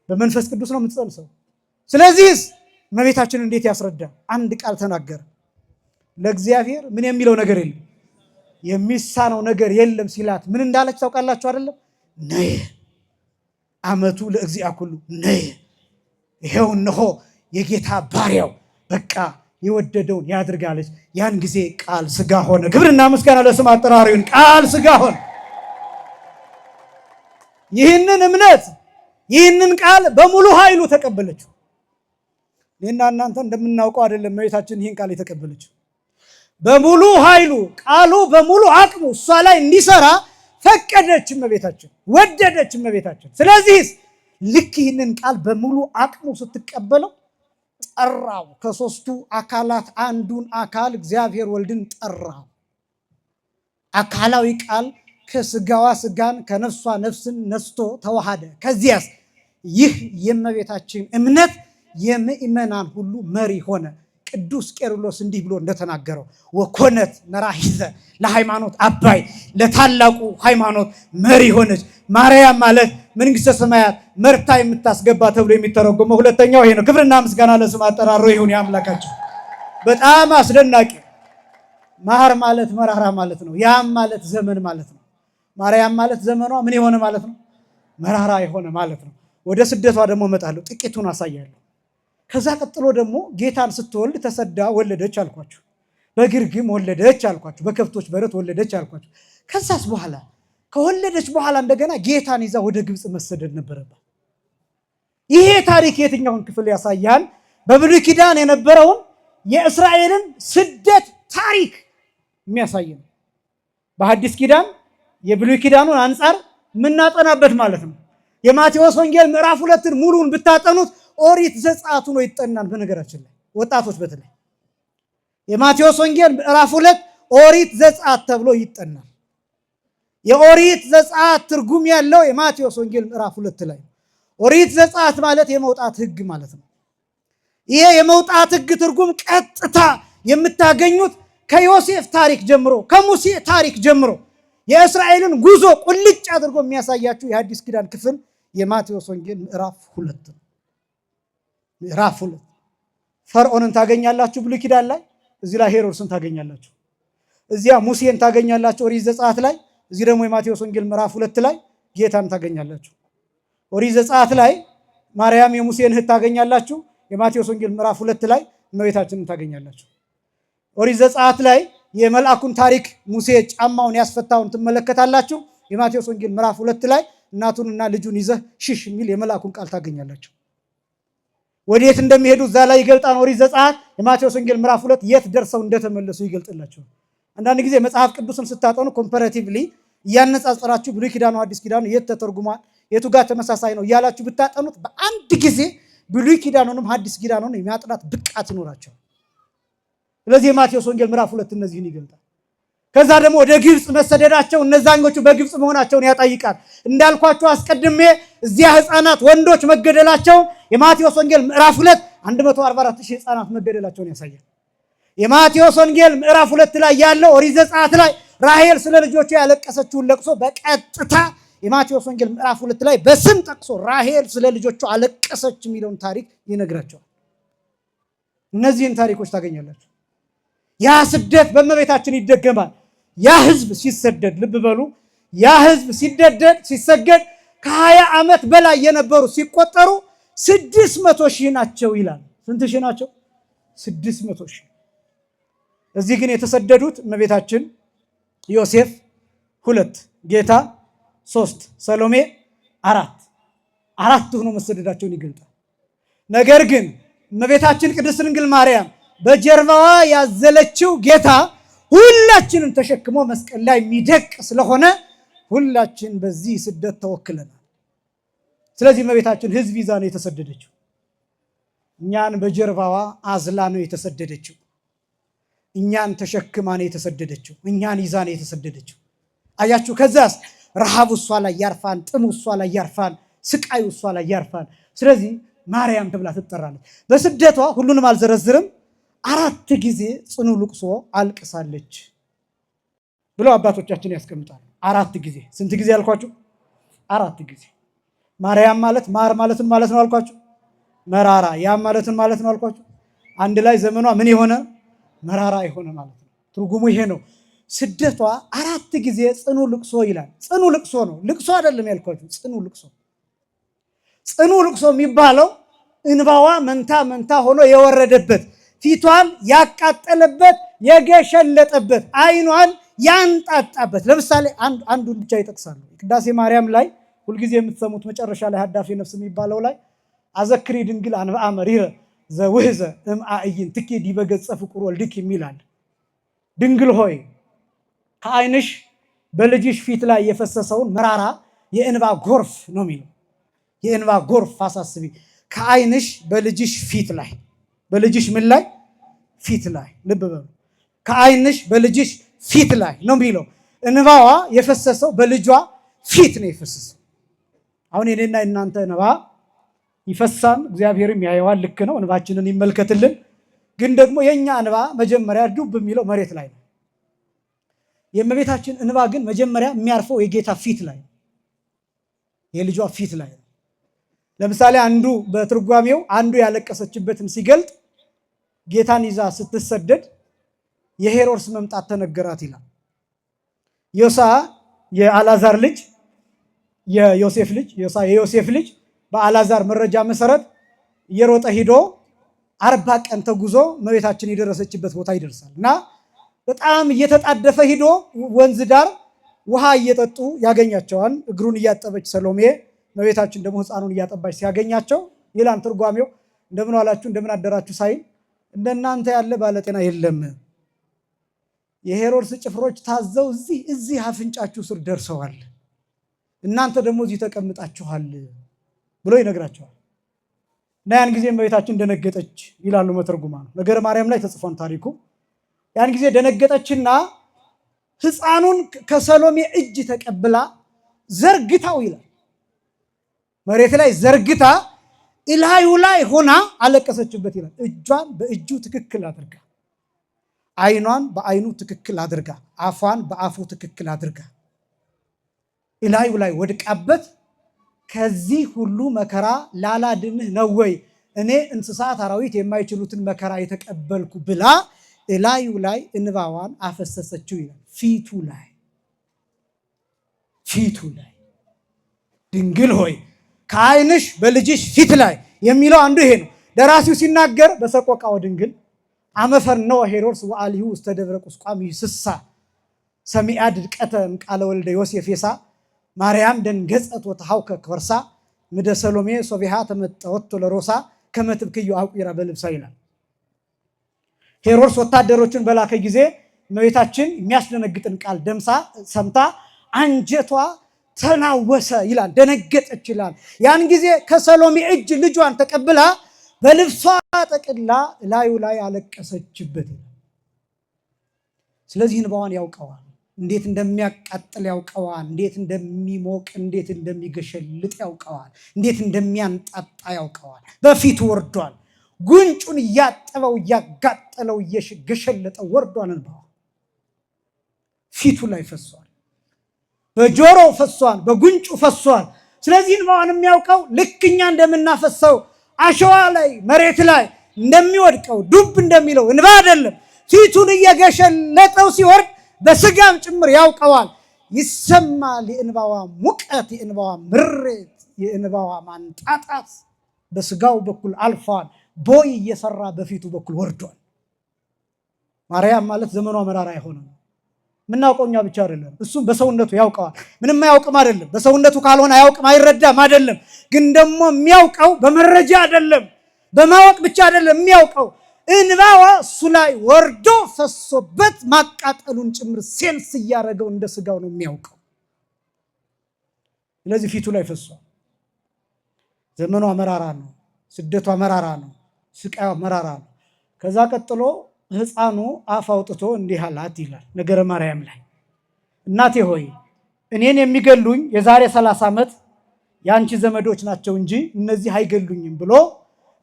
በመንፈስ ቅዱስ ነው የምትጸንሰው። ስለዚህስ እመቤታችን እንዴት ያስረዳ? አንድ ቃል ተናገረ። ለእግዚአብሔር ምን የሚለው ነገር የለም፣ የሚሳነው ነገር የለም ሲላት ምን እንዳለች ታውቃላችሁ አይደለም? ነይ አመቱ ለእግዚአ ኩሉ ነይ፣ ይሄው እነሆ የጌታ ባሪያው በቃ የወደደውን ያድርጋለች። ያን ጊዜ ቃል ስጋ ሆነ። ክብርና ምስጋና ለስም አጠራሩ ይሁን። ቃል ስጋ ሆነ። ይህንን እምነት ይህንን ቃል በሙሉ ኃይሉ ተቀበለችው። እኔና እናንተ እንደምናውቀው አይደለም እመቤታችን ይህን ቃል የተቀበለችው። በሙሉ ኃይሉ ቃሉ በሙሉ አቅሙ እሷ ላይ እንዲሰራ ፈቀደች እመቤታችን፣ ወደደች እመቤታችን። ስለዚህ ልክ ይህንን ቃል በሙሉ አቅሙ ስትቀበለው ጠራው። ከሶስቱ አካላት አንዱን አካል እግዚአብሔር ወልድን ጠራው። አካላዊ ቃል ከስጋዋ ስጋን ከነፍሷ ነፍስን ነስቶ ተዋሃደ። ከዚያስ ይህ የእመቤታችን እምነት የምእመናን ሁሉ መሪ ሆነ። ቅዱስ ቄርሎስ እንዲህ ብሎ እንደተናገረው ወኮነት መራሂዘ ለሃይማኖት አባይ፣ ለታላቁ ሃይማኖት መሪ ሆነች። ማርያም ማለት መንግስተ ሰማያት መርታ የምታስገባ ተብሎ የሚተረጎመው ሁለተኛው ይሄ ነው። ክብርና ምስጋና ለስም አጠራሩ ይሁን ያምላካችን። በጣም አስደናቂ። ማር ማለት መራራ ማለት ነው። ያም ማለት ዘመን ማለት ነው። ማርያም ማለት ዘመኗ ምን የሆነ ማለት ነው? መራራ የሆነ ማለት ነው። ወደ ስደቷ ደግሞ እመጣለሁ፣ ጥቂቱን አሳያለሁ። ከዛ ቀጥሎ ደግሞ ጌታን ስትወልድ ተሰዳ ወለደች አልኳችሁ። በግርግም ወለደች አልኳችሁ። በከብቶች በረት ወለደች አልኳችሁ። ከዛስ በኋላ ከወለደች በኋላ እንደገና ጌታን ይዛ ወደ ግብፅ መሰደድ ነበረባት። ይሄ ታሪክ የትኛውን ክፍል ያሳያል? በብሉይ ኪዳን የነበረውን የእስራኤልን ስደት ታሪክ የሚያሳይ ነው። በሐዲስ ኪዳን የብሉይ ኪዳኑን አንጻር የምናጠናበት ማለት ነው። የማቴዎስ ወንጌል ምዕራፍ 2ን ሙሉን ብታጠኑት ኦሪት ዘጸአት ነው ይጠናል። በነገራችን ላይ ወጣቶች በተለይ የማቴዎስ ወንጌል ምዕራፍ 2 ኦሪት ዘጸአት ተብሎ ይጠናል። የኦሪት ዘጸአት ትርጉም ያለው የማቴዎስ ወንጌል ምዕራፍ 2 ላይ። ኦሪት ዘጸአት ማለት የመውጣት ሕግ ማለት ነው። ይሄ የመውጣት ሕግ ትርጉም ቀጥታ የምታገኙት ከዮሴፍ ታሪክ ጀምሮ ከሙሴ ታሪክ ጀምሮ የእስራኤልን ጉዞ ቁልጭ አድርጎ የሚያሳያችሁ የሐዲስ ኪዳን ክፍል የማቴዎስ ወንጌል ምዕራፍ 2 ነው። ምዕራፍ 2 ፈርዖንን ታገኛላችሁ ብሉይ ኪዳን ላይ። እዚህ ላይ ሄሮድስን ታገኛላችሁ። እዚያ ሙሴን ታገኛላችሁ ኦሪት ዘጸአት ላይ። እዚህ ደግሞ የማቴዎስ ወንጌል ምዕራፍ 2 ላይ ጌታን ታገኛላችሁ። ኦሪት ዘጸአት ላይ ማርያም የሙሴን እህት ታገኛላችሁ። የማቴዎስ ወንጌል ምዕራፍ 2 ላይ እመቤታችንን ታገኛላችሁ። ኦሪት ዘጸአት ላይ የመልአኩን ታሪክ ሙሴ ጫማውን ያስፈታውን ትመለከታላችሁ። የማቴዎስ ወንጌል ምዕራፍ 2 ላይ እናቱንና ልጁን ይዘህ ሽሽ የሚል የመልአኩን ቃል ታገኛላችሁ። ወዴት እንደሚሄዱ እዛ ላይ ይገልጣል ኦሪት ዘጸአት። የማቴዎስ ወንጌል ምዕራፍ 2 የት ደርሰው እንደተመለሱ ይገልጥላችኋል። አንዳንድ ጊዜ መጽሐፍ ቅዱስን ስታጠኑ ኮምፓራቲቭሊ እያነጻጸራችሁ ብሉይ ኪዳኑ አዲስ ኪዳኑ የት ተተርጉሟል፣ የቱ ጋር ተመሳሳይ ነው እያላችሁ ብታጠኑት በአንድ ጊዜ ብሉይ ኪዳኑንም አዲስ ኪዳኑንም የሚያጥናት ብቃት ይኖራቸዋል። ስለዚህ የማቴዎስ ወንጌል ምዕራፍ 2 እነዚህን ይገልጣል። ከዛ ደግሞ ወደ ግብፅ መሰደዳቸው እነዛኞቹ በግብፅ መሆናቸውን ያጠይቃል። እንዳልኳቸው አስቀድሜ እዚያ ህፃናት ወንዶች መገደላቸውን የማቴዎስ ወንጌል ምዕራፍ 2 144,000 ህፃናት መገደላቸውን ያሳያል። የማቴዎስ ወንጌል ምዕራፍ 2 ላይ ያለው ኦሪት ዘጸአት ላይ ራሔል ስለ ልጆቿ ያለቀሰችውን ለቅሶ በቀጥታ የማቴዎስ ወንጌል ምዕራፍ 2 ላይ በስም ጠቅሶ ራሔል ስለ ልጆቿ አለቀሰች የሚለውን ታሪክ ይነግራቸዋል። እነዚህን ታሪኮች ታገኛላችሁ። ያ ስደት በእመቤታችን ይደገማል። ያ ህዝብ ሲሰደድ ልብ በሉ፣ ያ ህዝብ ሲሰገድ ከ20 ዓመት በላይ የነበሩ ሲቆጠሩ 600,000 ናቸው ይላል። ስንት ሺህ ናቸው? 600,000። እዚህ ግን የተሰደዱት እመቤታችን፣ ዮሴፍ 2፣ ጌታ 3፣ ሰሎሜ 4 ሆኖ መሰደዳቸውን ይገልጣል። ነገር ግን እመቤታችን ቅድስት ድንግል ማርያም በጀርባዋ ያዘለችው ጌታ ሁላችንን ተሸክሞ መስቀል ላይ የሚደቅ ስለሆነ ሁላችን በዚህ ስደት ተወክለናል። ስለዚህ እመቤታችን ህዝብ ይዛ ነው የተሰደደችው። እኛን በጀርባዋ አዝላ ነው የተሰደደችው። እኛን ተሸክማ ነው የተሰደደችው። እኛን ይዛ ነው የተሰደደችው። አያችሁ። ከዛስ ረሃቡ እሷ ላይ ያርፋን፣ ጥሙ እሷ ላይ ያርፋን፣ ስቃዩ እሷ ላይ ያርፋን። ስለዚህ ማርያም ተብላ ትጠራለች። በስደቷ ሁሉንም አልዘረዝርም 4 ጊዜ ጽኑ ልቅሶ አልቅሳለች ብለው አባቶቻችን ያስቀምጣሉ። 4 ጊዜ። ስንት ጊዜ አልኳችሁ? 4 ጊዜ። ማርያም ማለት ማር ማለትን ማለት ነው አልኳችሁ። መራራ ያም ማለትን ማለት ነው አልኳችሁ። አንድ ላይ ዘመኗ ምን የሆነ መራራ የሆነ ማለት ነው። ትርጉሙ ይሄ ነው። ስደቷ 4 ጊዜ ጽኑ ልቅሶ ይላል። ጽኑ ልቅሶ ነው፣ ልቅሶ አይደለም ያልኳችሁ። ጽኑ ልቅሶ። ጽኑ ልቅሶ የሚባለው እንባዋ መንታ መንታ ሆኖ የወረደበት፣ ፊቷን ያቃጠለበት፣ የገሸለጠበት፣ አይኗን ያንጣጣበት። ለምሳሌ አንዱን ብቻ ይጠቅሳሉ። ቅዳሴ ማርያም ላይ ሁልጊዜ የምትሰሙት መጨረሻ ላይ ሀዳፊ ነፍስ የሚባለው ላይ አዘክሪ ድንግል አንብአ መሪረ ዘውህዘ እምአእይን ትኬ ዲበ ገጸ ፍቁር ወልድኪ የሚላል። ድንግል ሆይ ከዓይንሽ በልጅሽ ፊት ላይ የፈሰሰውን መራራ የእንባ ጎርፍ ነው የሚለው። የእንባ ጎርፍ አሳስቢ። ከዓይንሽ በልጅሽ ፊት ላይ፣ በልጅሽ ምን ላይ? ፊት ላይ። ልብ በሉ። ከዓይንሽ በልጅሽ ፊት ላይ ነው የሚለው። እንባዋ የፈሰሰው በልጇ ፊት ነው የፈሰሰው። አሁን የኔና የእናንተ እንባ ይፈሳል፣ እግዚአብሔርም ያየዋል። ልክ ነው፣ እንባችንን ይመልከትልን። ግን ደግሞ የኛ እንባ መጀመሪያ ዱብ የሚለው መሬት ላይ ነው። የእመቤታችን እንባ ግን መጀመሪያ የሚያርፈው የጌታ ፊት ላይ፣ የልጇ ፊት ላይ ነው። ለምሳሌ አንዱ በትርጓሜው አንዱ ያለቀሰችበትን ሲገልጥ ጌታን ይዛ ስትሰደድ የሄሮድስ መምጣት ተነገራት ይላል። ዮሳ የአልዓዛር ልጅ የዮሴፍ ልጅ ዮሳ የዮሴፍ ልጅ በአልዓዛር መረጃ መሰረት እየሮጠ ሂዶ 40 ቀን ተጉዞ እመቤታችን የደረሰችበት ቦታ ይደርሳል እና በጣም እየተጣደፈ ሂዶ ወንዝ ዳር ውሃ እየጠጡ ያገኛቸዋል። እግሩን እያጠበች ሰሎሜ፣ እመቤታችን ደግሞ ሕፃኑን እያጠባች ሲያገኛቸው ይላል ትርጓሜው፣ እንደምን ዋላችሁ እንደምን አደራችሁ ሳይል እንደናንተ ያለ ባለጤና የለም፣ የሄሮድስ ጭፍሮች ታዘው እዚህ አፍንጫችሁ ስር ደርሰዋል፣ እናንተ ደግሞ እዚህ ተቀምጣችኋል ብሎ ይነግራቸዋል። እና ያን ጊዜ እመቤታችን ደነገጠች ይላሉ መተርጉማን። ነገረ ማርያም ላይ ተጽፏን ታሪኩ። ያን ጊዜ ደነገጠችና ሕፃኑን ከሰሎሜ እጅ ተቀብላ ዘርግታው ይላል መሬት ላይ ዘርግታ እላዩ ላይ ሆና አለቀሰችበት ይላል። እጇን በእጁ ትክክል አድርጋ፣ አይኗን በአይኑ ትክክል አድርጋ፣ አፏን በአፉ ትክክል አድርጋ እላዩ ላይ ወድቃበት ከዚህ ሁሉ መከራ ላላድንህ ነው ወይ እኔ እንስሳት አራዊት የማይችሉትን መከራ የተቀበልኩ ብላ እላዩ ላይ እንባዋን አፈሰሰችው ይላል። ፊቱ ላይ ድንግል ሆይ ከዓይንሽ በልጅሽ ፊት ላይ የሚለው አንዱ ይሄ ነው። ደራሲው ሲናገር በሰቆቃወ ድንግል አመፈርነወ ሄሮድስ ወአልዩ ውስተ ደብረ ቁስቋም ይስሳ ሰሚዐ ድቀተ እምቃለ ወልደ ዮሴፍ የሳ ማርያም ደንገጸት ወተሐውከ ከወርሳ ምደ ሰሎሜ ሶቢሃ ተመጠወት ለሮሳ ከመትብክዩ አቁራ በልብሳ ይላል። ሄሮድስ ወታደሮችን በላከ ጊዜ እመቤታችን የሚያስደነግጥን ቃል ደምሳ ሰምታ አንጀቷ ተናወሰ ይላል፣ ደነገጠች ይላል። ያን ጊዜ ከሰሎሜ እጅ ልጇን ተቀብላ በልብሷ ጠቅላ ላዩ ላይ አለቀሰችበት። ስለዚህ እንባዋን ያውቀዋል፣ እንዴት እንደሚያቃጥል ያውቀዋል፣ እንዴት እንደሚሞቅ እንዴት እንደሚገሸልጥ ያውቀዋል፣ እንዴት እንደሚያንጣጣ ያውቀዋል። በፊቱ ወርዷል። ጉንጩን እያጠበው እያጋጠለው እየገሸለጠው ወርዷል። እንባዋ ፊቱ ላይ ፈሷል፣ በጆሮው ፈሷል፣ በጉንጩ ፈሷል። ስለዚህ እንባዋን የሚያውቀው ልክኛ እንደምናፈሰው አሸዋ ላይ መሬት ላይ እንደሚወድቀው ዱብ እንደሚለው እንባ አይደለም። ፊቱን እየገሸለጠው ሲወርድ በስጋም ጭምር ያውቀዋል። ይሰማል የእንባዋ ሙቀት፣ የእንባዋ ምሬት፣ የእንባዋ ማንጣጣት በስጋው በኩል አልፏል። ቦይ እየሰራ በፊቱ በኩል ወርዷል። ማርያም ማለት ዘመኗ መራራ የሆነ ነው። የምናውቀው እኛ ብቻ አይደለም፣ እሱም በሰውነቱ ያውቀዋል። ምንም አያውቅም አይደለም፣ በሰውነቱ ካልሆነ አያውቅም አይረዳም አይደለም። ግን ደግሞ የሚያውቀው በመረጃ አይደለም፣ በማወቅ ብቻ አይደለም የሚያውቀው እንባዋ እሱ ላይ ወርዶ ፈሶበት ማቃጠሉን ጭምር ሴንስ እያደረገው እንደ ስጋው ነው የሚያውቀው። ስለዚህ ፊቱ ላይ ፈሷል። ዘመኗ መራራ ነው፣ ስደቷ መራራ ነው፣ ስቃዩ መራራ ነው። ከዛ ቀጥሎ ሕፃኑ አፍ አውጥቶ እንዲህ አላት ይላል ነገረ ማርያም ላይ፣ እናቴ ሆይ እኔን የሚገሉኝ የዛሬ 30 ዓመት ያንቺ ዘመዶች ናቸው እንጂ እነዚህ አይገሉኝም ብሎ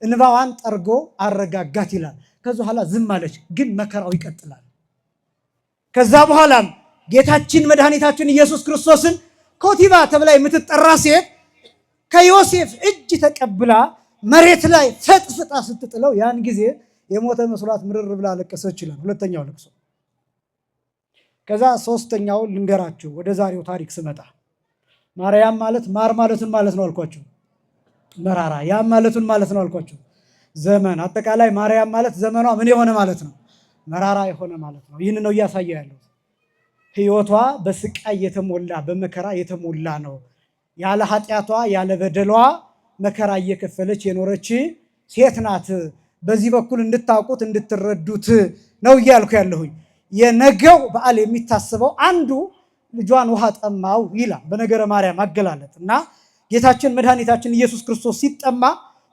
እንባዋን ጠርጎ አረጋጋት ይላል። ከዛ በኋላ ዝም አለች። ግን መከራው ይቀጥላል። ከዛ በኋላም ጌታችን መድኃኒታችን ኢየሱስ ክርስቶስን ኮቲባ ተብላ የምትጠራ ሴት ከዮሴፍ እጅ ተቀብላ መሬት ላይ ፈጥፍጣ ስትጥለው ያን ጊዜ የሞተ መስሏት ምርር ብላ አለቀሰች ይላል። ሁለተኛው ለቅሶ። ከዛ ሶስተኛው ልንገራችሁ። ወደ ዛሬው ታሪክ ስመጣ ማርያም ማለት ማር ማለትን ማለት ነው አልኳችሁ። መራራ ያም ማለቱን ማለት ነው አልኳችሁ። ዘመን አጠቃላይ ማርያም ማለት ዘመኗ ምን የሆነ ማለት ነው? መራራ የሆነ ማለት ነው። ይህን ነው እያሳየ ያለው። ህይወቷ በስቃይ የተሞላ በመከራ የተሞላ ነው። ያለ ኃጢአቷ ያለ በደሏ መከራ እየከፈለች የኖረች ሴት ናት። በዚህ በኩል እንድታውቁት እንድትረዱት ነው እያልኩ ያለሁኝ። የነገው በዓል የሚታሰበው አንዱ ልጇን ውሃ ጠማው ይላል በነገረ ማርያም አገላለጥ እና ጌታችን መድኃኒታችን ኢየሱስ ክርስቶስ ሲጠማ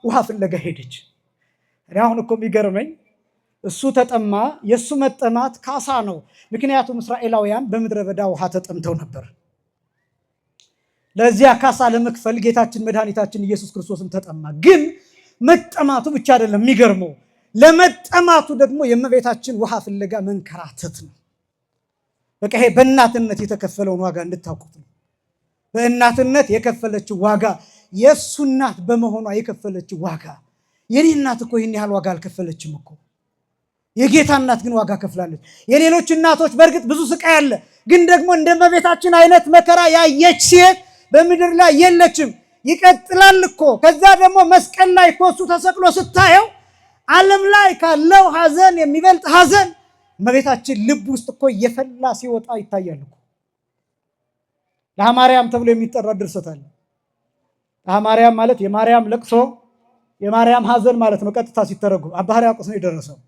ውሃ ፍለጋ ሄደች። አሁን እኮ የሚገርመኝ እሱ ተጠማ፣ የእሱ መጠማት ካሳ ነው። ምክንያቱም እስራኤላውያን በምድረ በዳ ውሃ ተጠምተው ነበር። ለዚያ ካሳ ለመክፈል ጌታችን መድኃኒታችን ኢየሱስ ክርስቶስን ተጠማ። ግን መጠማቱ ብቻ አይደለም የሚገርመው፣ ለመጠማቱ ደግሞ የእመቤታችን ውሃ ፍለጋ መንከራተት ነው። በቃ ይሄ በእናትነት የተከፈለውን ዋጋ እንድታውቁት ነው። በእናትነት የከፈለችው ዋጋ፣ የእሱ እናት በመሆኗ የከፈለችው ዋጋ። የኔ እናት እኮ ይህን ያህል ዋጋ አልከፈለችም እኮ። የጌታ እናት ግን ዋጋ ከፍላለች። የሌሎች እናቶች በእርግጥ ብዙ ስቃይ አለ፣ ግን ደግሞ እንደ እመቤታችን አይነት መከራ ያየች ሴት በምድር ላይ የለችም። ይቀጥላል እኮ። ከዛ ደግሞ መስቀል ላይ እኮ እሱ ተሰቅሎ ስታየው ዓለም ላይ ካለው ሐዘን የሚበልጥ ሐዘን እመቤታችን ልብ ውስጥ እኮ እየፈላ ሲወጣ ይታያል እኮ። ለማርያም ተብሎ የሚጠራ ድርሰት አለ። ለማርያም ማለት የማርያም ለቅሶ የማርያም ሐዘን ማለት ነው። ቀጥታ ሲተረጎም አባ ሕርያቆስ ነው የደረሰው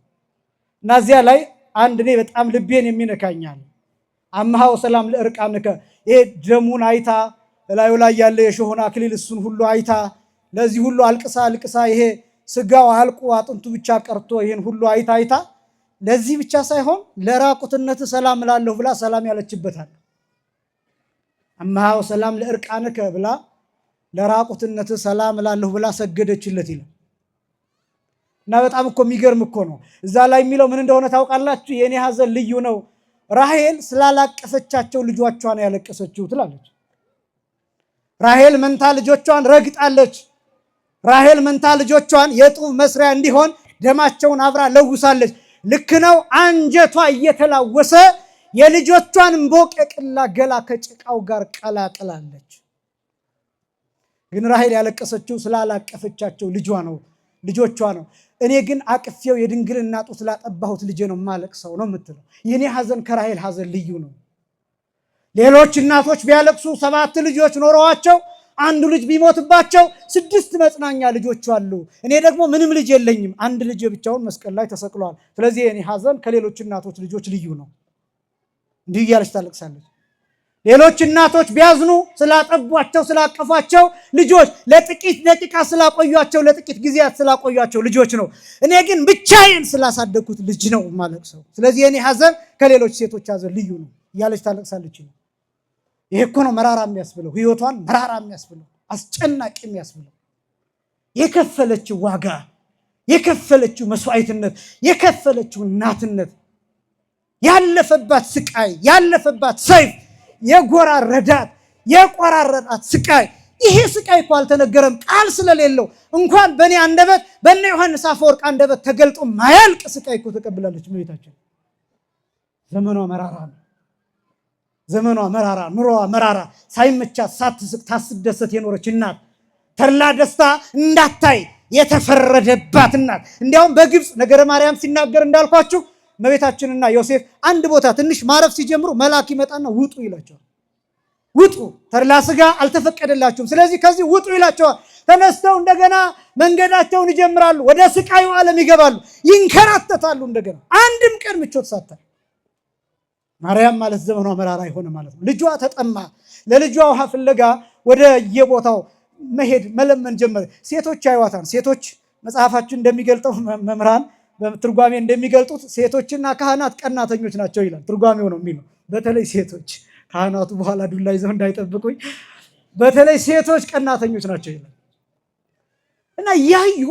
እና እዚያ ላይ አንድ እኔ በጣም ልቤን የሚነካኛል። አምሃው ሰላም ለእርቃንከ፣ ይሄ ደሙን አይታ ላዩ ላይ ያለ የሾሆን አክሊል እሱን ሁሉ አይታ ለዚህ ሁሉ አልቅሳ አልቅሳ ይሄ ስጋው አልቆ አጥንቱ ብቻ ቀርቶ ይሄን ሁሉ አይታ ለዚህ ብቻ ሳይሆን ለራቁትነት ሰላም እላለሁ ብላ ሰላም ያለችበታል። አምሃው ሰላም ለእርቃንከ ብላ ለራቁትነት ሰላም እላለሁ ብላ ሰገደችለት ይላል። እና በጣም እኮ የሚገርም እኮ ነው። እዛ ላይ የሚለው ምን እንደሆነ ታውቃላችሁ? የኔ ሐዘን ልዩ ነው፣ ራሔል ስላላቀፈቻቸው ልጆቿ ነው ያለቀሰችው ትላለች። ራሔል መንታ ልጆቿን ረግጣለች። ራሔል መንታ ልጆቿን የጡብ መስሪያ እንዲሆን ደማቸውን አብራ ለውሳለች። ልክ ነው። አንጀቷ እየተላወሰ የልጆቿን እንቦቀቅላ ገላ ከጭቃው ጋር ቀላቅላለች። ግን ራሔል ያለቀሰችው ስላላቀፈቻቸው ልጆቿ ነው። እኔ ግን አቅፌው የድንግልና ጡት ስላጠባሁት ልጄ ነው ማለቅሰው ነው የምትለው። የኔ ሐዘን ከራሔል ሐዘን ልዩ ነው። ሌሎች እናቶች ቢያለቅሱ 7 ልጆች ኖረዋቸው አንዱ ልጅ ቢሞትባቸው 6 መጽናኛ ልጆች አሉ። እኔ ደግሞ ምንም ልጅ የለኝም፣ አንድ ልጅ ብቻውን መስቀል ላይ ተሰቅሏል። ስለዚህ የኔ ሐዘን ከሌሎች እናቶች ልጆች ልዩ ነው። እንዲህ እያለች ታለቅሳለች። ሌሎች እናቶች ቢያዝኑ ስላጠቧቸው ስላቀፏቸው ልጆች ለጥቂት ደቂቃ ስላቆዩቸው ለጥቂት ጊዜያት ስላቆዩቸው ልጆች ነው። እኔ ግን ብቻዬን ስላሳደግኩት ልጅ ነው ማለቅሰው። ስለዚህ የኔ ሐዘን ከሌሎች ሴቶች ሐዘን ልዩ ነው እያለች ታለቅሳለች። ይሄ እኮ ነው መራራ የሚያስብለው፣ ህይወቷን መራራ የሚያስብለው፣ አስጨናቂ የሚያስብለው። የከፈለችው ዋጋ፣ የከፈለችው መስዋዕትነት፣ የከፈለችው እናትነት፣ ያለፈባት ስቃይ፣ ያለፈባት ሰይፍ፣ የጎራረዳት የቆራረጣት ስቃይ። ይሄ ስቃይ እኮ አልተነገረም ቃል ስለሌለው። እንኳን በእኔ አንደበት በእነ ዮሐንስ አፈወርቅ አንደበት ተገልጦ ማያልቅ ስቃይ እኮ ተቀብላለች እመቤታችን። ዘመኗ መራራ ነው። ዘመኗ መራራ፣ ኑሮዋ መራራ፣ ሳይመቻት ሳትስቅ ታስደሰት የኖረች እናት፣ ተድላ ደስታ እንዳታይ የተፈረደባት እናት። እንዲያውም በግብፅ ነገረ ማርያም ሲናገር እንዳልኳችሁ እመቤታችንና ዮሴፍ አንድ ቦታ ትንሽ ማረፍ ሲጀምሩ መልአክ ይመጣና ውጡ ይላቸዋል። ውጡ፣ ተድላ ስጋ አልተፈቀደላችሁም፣ ስለዚህ ከዚህ ውጡ ይላቸዋል። ተነስተው እንደገና መንገዳቸውን ይጀምራሉ። ወደ ስቃዩ ዓለም ይገባሉ፣ ይንከራተታሉ። እንደገና አንድም ቀን ምቾት ሳታይ። ማርያም ማለት ዘመኗ መራራ የሆነ ማለት ነው። ልጇ ተጠማ። ለልጇ ውሃ ፍለጋ ወደ የቦታው መሄድ መለመን ጀመረ። ሴቶች አይዋታን። ሴቶች መጽሐፋችን እንደሚገልጠው መምህራን በትርጓሜ እንደሚገልጡት ሴቶችና ካህናት ቀናተኞች ናቸው ይላል። ትርጓሜው ነው የሚለው። በተለይ ሴቶች ካህናቱ በኋላ ዱላ ይዘው እንዳይጠብቁኝ። በተለይ ሴቶች ቀናተኞች ናቸው ይላል። እና ያዩ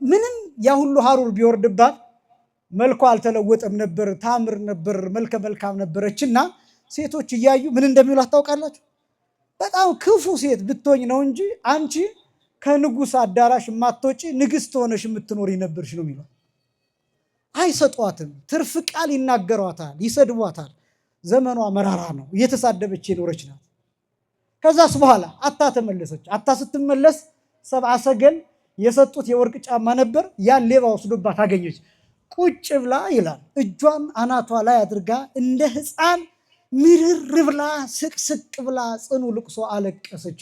ምንም ያ ሁሉ ሐሩር ቢወርድባት መልኳ አልተለወጠም ነበር፣ ታምር ነበር፣ መልከ መልካም ነበረችና ሴቶች እያዩ ምን እንደሚሉ ታውቃላችሁ? በጣም ክፉ ሴት ብትሆኝ ነው እንጂ አንቺ ከንጉሥ አዳራሽ የማትወጪ ንግሥት ሆነሽ የምትኖሪ ነበርሽ ነው የሚለው። አይሰጧትም፣ ትርፍ ቃል ይናገሯታል፣ ይሰድቧታል። ዘመኗ መራራ ነው፣ እየተሳደበች የኖረች ናት። ከዛስ በኋላ አታ ተመለሰች። አታ ስትመለስ ሰብአ ሰገል የሰጡት የወርቅ ጫማ ነበር፣ ያን ሌባ ወስዶባት አገኘች። ቁጭ ብላ ይላል እጇን አናቷ ላይ አድርጋ እንደ ሕፃን ምርር ብላ ስቅስቅ ብላ ጽኑ ልቅሶ አለቀሰች።